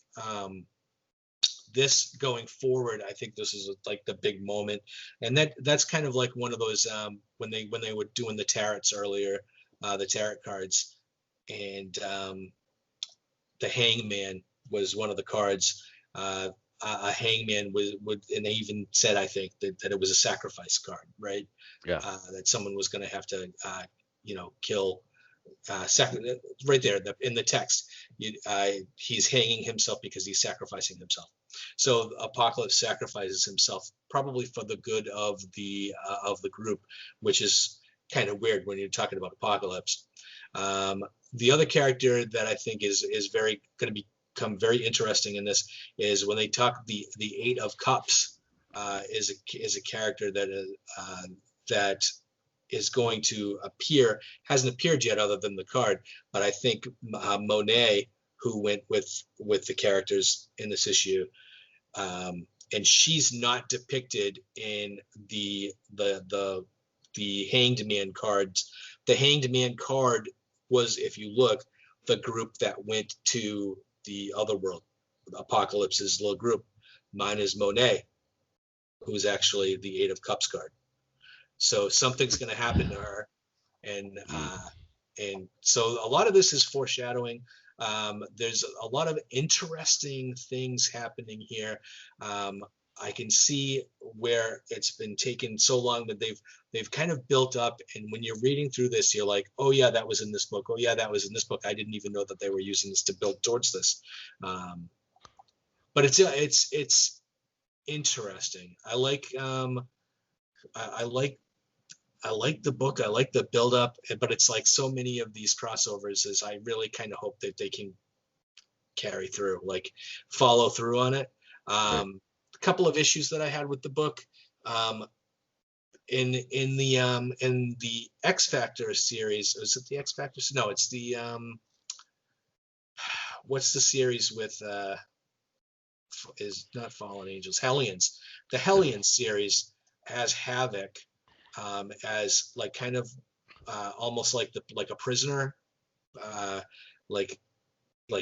this going forward, I think this is like the big moment, and that's kind of like one of those when they were doing the tarots earlier, the tarot cards, and the Hangman was one of the cards. A hangman would, and they even said, I think, that it was a sacrifice card, right?
Yeah.
That someone was going to have to, kill. Right there in the text, he's hanging himself because he's sacrificing himself. So Apocalypse sacrifices himself probably for the good of the group, which is kind of weird when you're talking about Apocalypse. The other character that I think is very going to become very interesting in this is when they talk the Eight of Cups is a character that is going to appear, hasn't appeared yet other than the card, but I think Monet, who went with the characters in this issue, and she's not depicted in the Hanged Man cards. The Hanged Man card was, if you look, the group that went to the other world, Apocalypse's little group. Mine is Monet, who's actually the Eight of Cups card. So something's going to happen to her, and so a lot of this is foreshadowing. There's a lot of interesting things happening here. I can see where it's been taken so long that they've kind of built up, and when you're reading through this, you're like, oh yeah, that was in this book. Oh yeah, that was in this book. I didn't even know that they were using this to build towards this. But it's interesting. I like the book. I like the build up, but it's like so many of these crossovers is I really kind of hope that they can carry through, like follow through on it.
Right.
A couple of issues that I had with the book, in the X Factor series. Is it the X Factor? No, it's the what's the series with is not Fallen Angels, Hellions. The Hellions series has Havoc as like kind of almost like a prisoner, like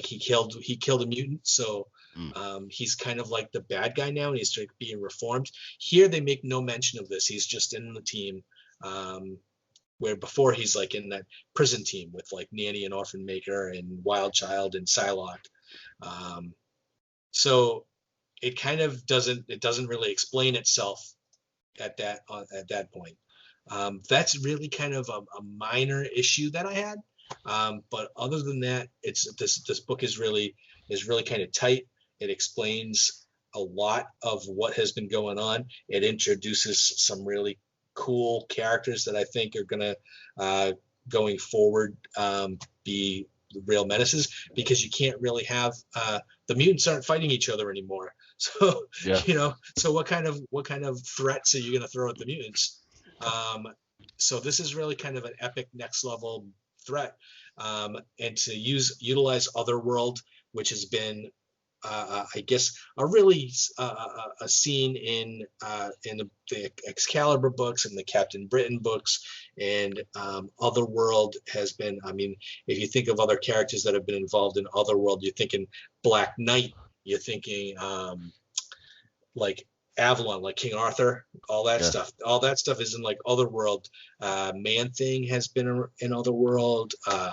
he killed a mutant, so he's kind of like the bad guy now, and he's being reformed. Here they make no mention of this. He's just in the team, where before he's like in that prison team with like Nanny and Orphan Maker and Wild Child and Psylocke. So it kind of doesn't really explain itself at that point. That's really kind of a minor issue that I had. But other than that, this book is really kind of tight. It explains a lot of what has been going on. It introduces some really cool characters that I think are gonna going forward be real menaces, because you can't really have the mutants aren't fighting each other anymore. So
yeah.
So what kind of threats are you going to throw at the mutants? So this is really kind of an epic next level threat, and to utilize Otherworld, which has been I guess a really a scene in the Excalibur books and the Captain Britain books, and Otherworld has been. I mean, if you think of other characters that have been involved in Otherworld, you're thinking Black Knight, you're thinking like Avalon, like King Arthur, all that stuff. All that stuff is in like Otherworld. Man Thing has been in Otherworld. I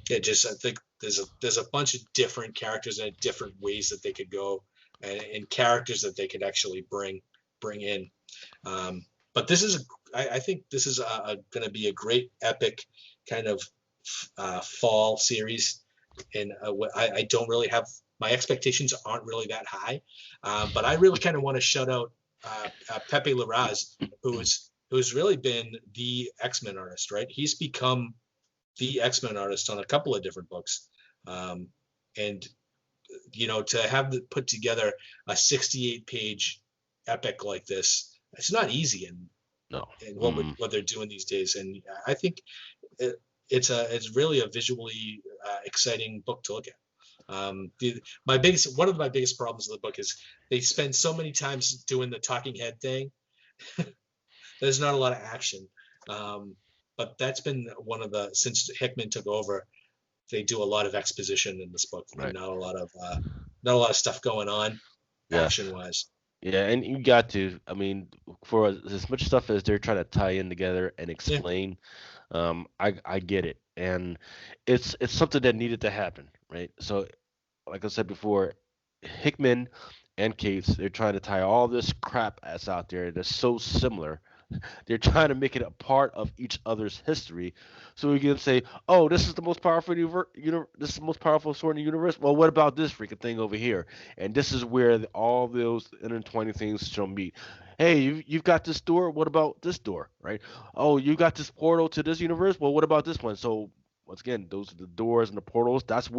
think there's a bunch of different characters and different ways that they could go, and characters that they could actually bring in. But this is I think this is going to be a great epic kind of fall series, and I don't really have, my expectations aren't really that high, but I really kind of want to shout out Pepe Larraz, who's really been the X-Men artist, right? He's become the X-Men artist on a couple of different books, and to have put together a 68-page epic like this, it's not easy, and what they're doing these days. And I think it's really a visually exciting book to look at. One of my biggest problems with the book is they spend so many times doing the talking head thing. There's not a lot of action, but that's been since Hickman took over. They do a lot of exposition in this book, and not a lot of stuff going on action wise.
Yeah, and you got to. I mean, for as much stuff as they're trying to tie in together and explain, I get it, and it's something that needed to happen, right? So, like I said before, Hickman and Cates, they're trying to tie all this crap that's out there that's so similar. They're trying to make it a part of each other's history, so we can say, "Oh, this is the most powerful this is the most powerful sword in the universe." Well, what about this freaking thing over here? And this is where all those intertwining things shall meet. Hey, you've got this door. What about this door? Right? Oh, you got this portal to this universe. Well, what about this one? So once again, those are the doors and the portals. That's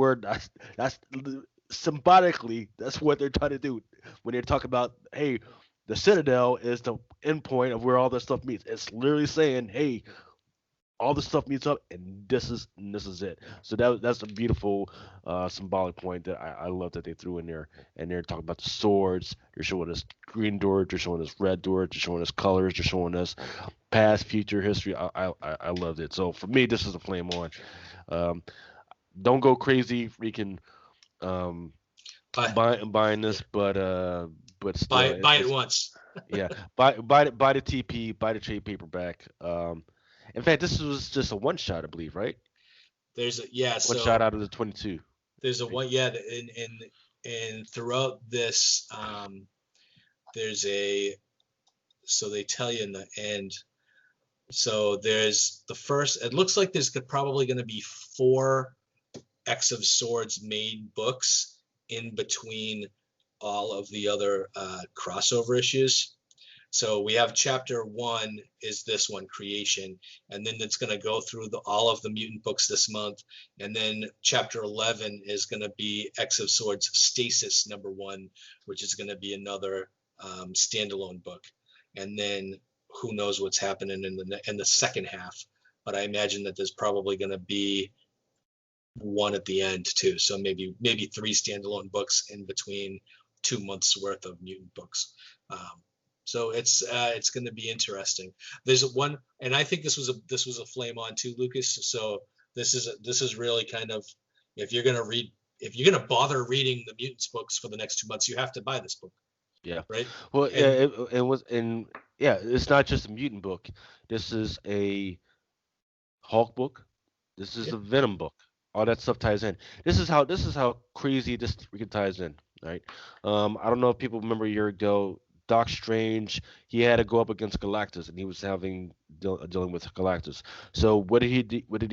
symbolically that's what they're trying to do when they're talking about, hey, the Citadel is the end point of where all this stuff meets. It's literally saying, hey, all this stuff meets up, and this is it. So that's a beautiful symbolic point that I love that they threw in there. And they're talking about the swords. They're showing us green doors. They're showing us red doors. They're showing us colors. They're showing us past, future, history. I loved it. So for me, this is a flame on. Don't go crazy freaking buying this, but still,
buy it once.
Yeah, buy the TP, buy the trade paperback. In fact, this was just a one shot, I believe, right?
There's
one shot out of the 22.
There's a one, and throughout this, there's so they tell you in the end. So there's the first. It looks like there's probably going to be 4 X of Swords made books in between all of the other crossover issues. So we have chapter 1 is this one, Creation, and then it's going to go through all of the mutant books this month, and then chapter 11 is going to be X of Swords Stasis #1, which is going to be another standalone book, and then who knows what's happening in the second half, but I imagine that there's probably going to be one at the end too, so maybe 3 standalone books in between 2 months worth of mutant books. So it's going to be interesting. There's one, and I think this was a flame on too, Lucas. So this is really kind of, if you're gonna bother reading the mutants books for the next 2 months, you have to buy this book.
Yeah.
Right.
Well, it's not just a mutant book. This is a Hulk book. This is a Venom book. All that stuff ties in. This is how crazy this freaking ties in, right? I don't know if people remember a year ago, Doc Strange, he had to go up against Galactus, and he was dealing with Galactus. So what did he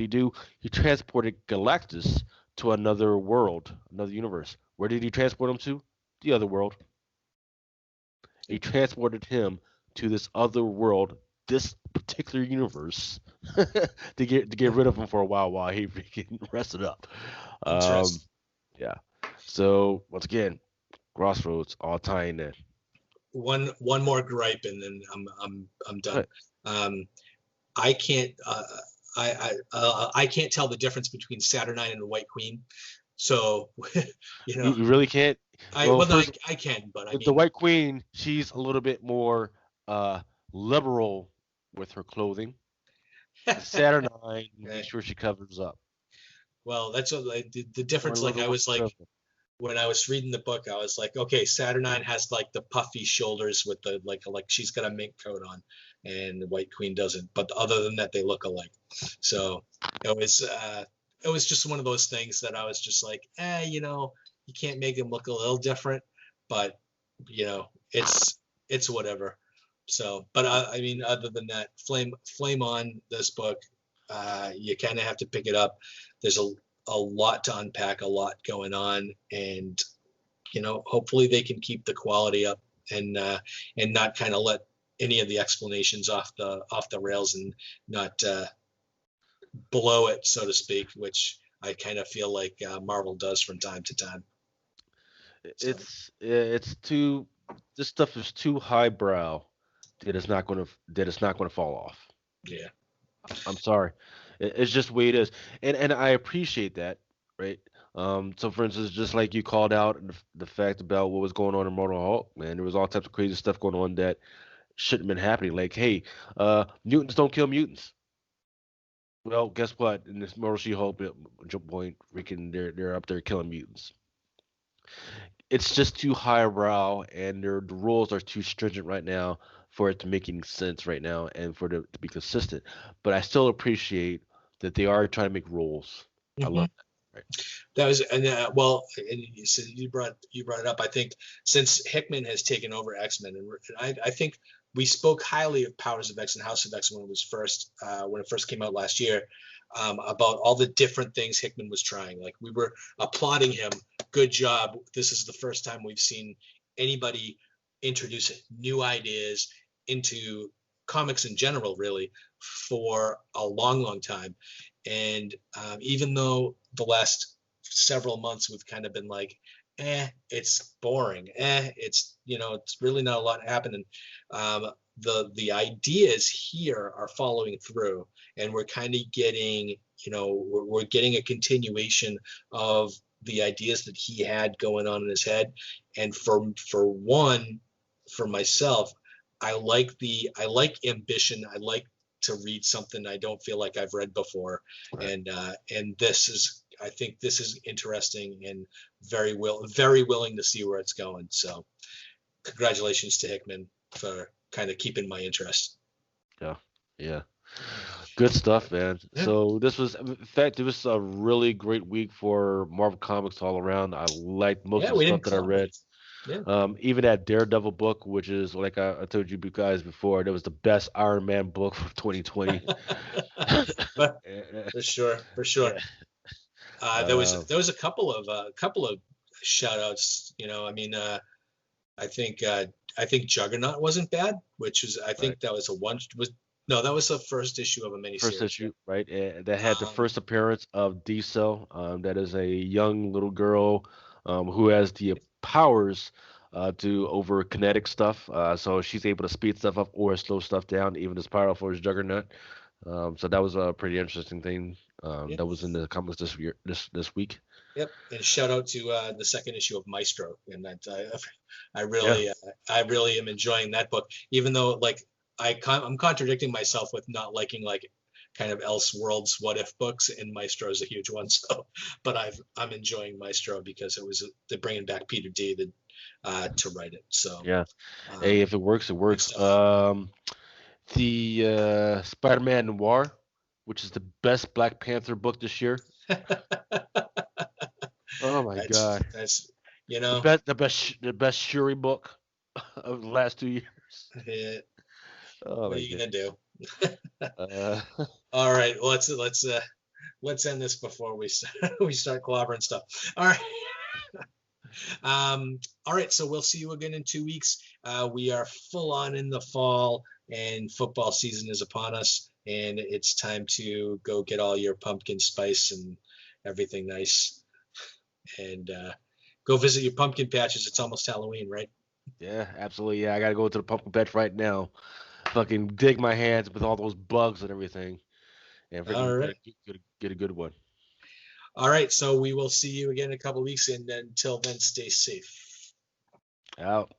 do? He transported Galactus to another world, another universe. Where did he transport him to? The other world. He transported him to this other world, this particular universe, to get rid of him for a while he freaking rested up. Yeah. So once again, Crossroads all tying in.
One more gripe, and then I'm done. I can't tell the difference between Saturnine and the White Queen. So
you really can't.
I can, but I mean,
the White Queen, she's a little bit more liberal with her clothing. Saturnine, make sure she covers up.
Well, that's the difference. Like I was like, when I was reading the book, I was like, okay, Saturnine has like the puffy shoulders with the like she's got a mink coat on, and the White Queen doesn't. But other than that, they look alike. So it was just one of those things that I was just like, you can't make them look a little different, but it's whatever. So, but I mean, other than that, flame on this book. You kind of have to pick it up. There's a lot to unpack, a lot going on, and hopefully they can keep the quality up and not kind of let any of the explanations off the rails and not blow it, so to speak, which I kind of feel like Marvel does from time to time. So.
It's too this stuff is too highbrow that it's not gonna fall off.
Yeah.
I'm sorry. It's just the way it is, and I appreciate that, right? So for instance, just like you called out the fact about what was going on in Immortal Hulk, man, there was all types of crazy stuff going on that shouldn't have been happening. Like, hey, mutants don't kill mutants. Well, guess what? In this Immortal She-Hulk point, freaking, they're up there killing mutants. It's just too highbrow, and the rules are too stringent right now for it to make any sense right now, and for it to be consistent. But I still appreciate that they are trying to make rules. I love that. Right.
That was well, and you brought it up. I think since Hickman has taken over X-Men, and I think we spoke highly of Powers of X and House of X when it first came out last year, about all the different things Hickman was trying. Like, we were applauding him. Good job. This is the first time we've seen anybody introduce new ideas into comics in general, really, for a long, long time. And even though the last several months we've kind of been like, it's boring. It's it's really not a lot happening. The ideas here are following through, and we're kind of getting, we're getting a continuation of the ideas that he had going on in his head. And for myself, I like ambition. I like to read something I don't feel like I've read before. Right. And I think this is interesting, and very willing to see where it's going. So congratulations to Hickman for kind of keeping my interest.
Yeah. Good stuff, man. Yeah. So in fact, it was a really great week for Marvel Comics all around. I liked most of the stuff that I read. Yeah. Even that Daredevil book, which is, like I told you guys before, that was the best Iron Man book for 2020.
For sure. Yeah. There was a couple of shout outs. I think Juggernaut wasn't bad, which was, I think that was that was the first issue of a miniseries.
First issue, right? That had the first appearance of Diesel. That is a young little girl who has the powers to over kinetic stuff. So she's able to speed stuff up or slow stuff down, even as powerful as Juggernaut. So that was a pretty interesting thing. That was in the comics this week.
Yep, and shout out to the second issue of Maestro, and that I really am enjoying that book, even though I'm contradicting myself with not liking kind of Elseworlds what if books, and Maestro is a huge one. So, but I'm enjoying Maestro because they're bringing back Peter David to write it. So
yeah, hey, if it works, it works. The Spider-Man Noir, which is the best Black Panther book this year. Oh my God!
That's
the best Shuri book of the last 2 years.
Yeah. What are you gonna do?
All
right, well, let's end this before we start clobbering stuff. All right. All right, so we'll see you again in 2 weeks. We are full on in the fall, and football season is upon us, and it's time to go get all your pumpkin spice and everything nice, and go visit your pumpkin patches. It's almost Halloween, right?
Yeah, absolutely. Yeah, I gotta go to the pumpkin patch right now. Fucking dig my hands with all those bugs and everything, and get a good one.
All right, so we will see you again in a couple of weeks, and until then, stay safe.
Out.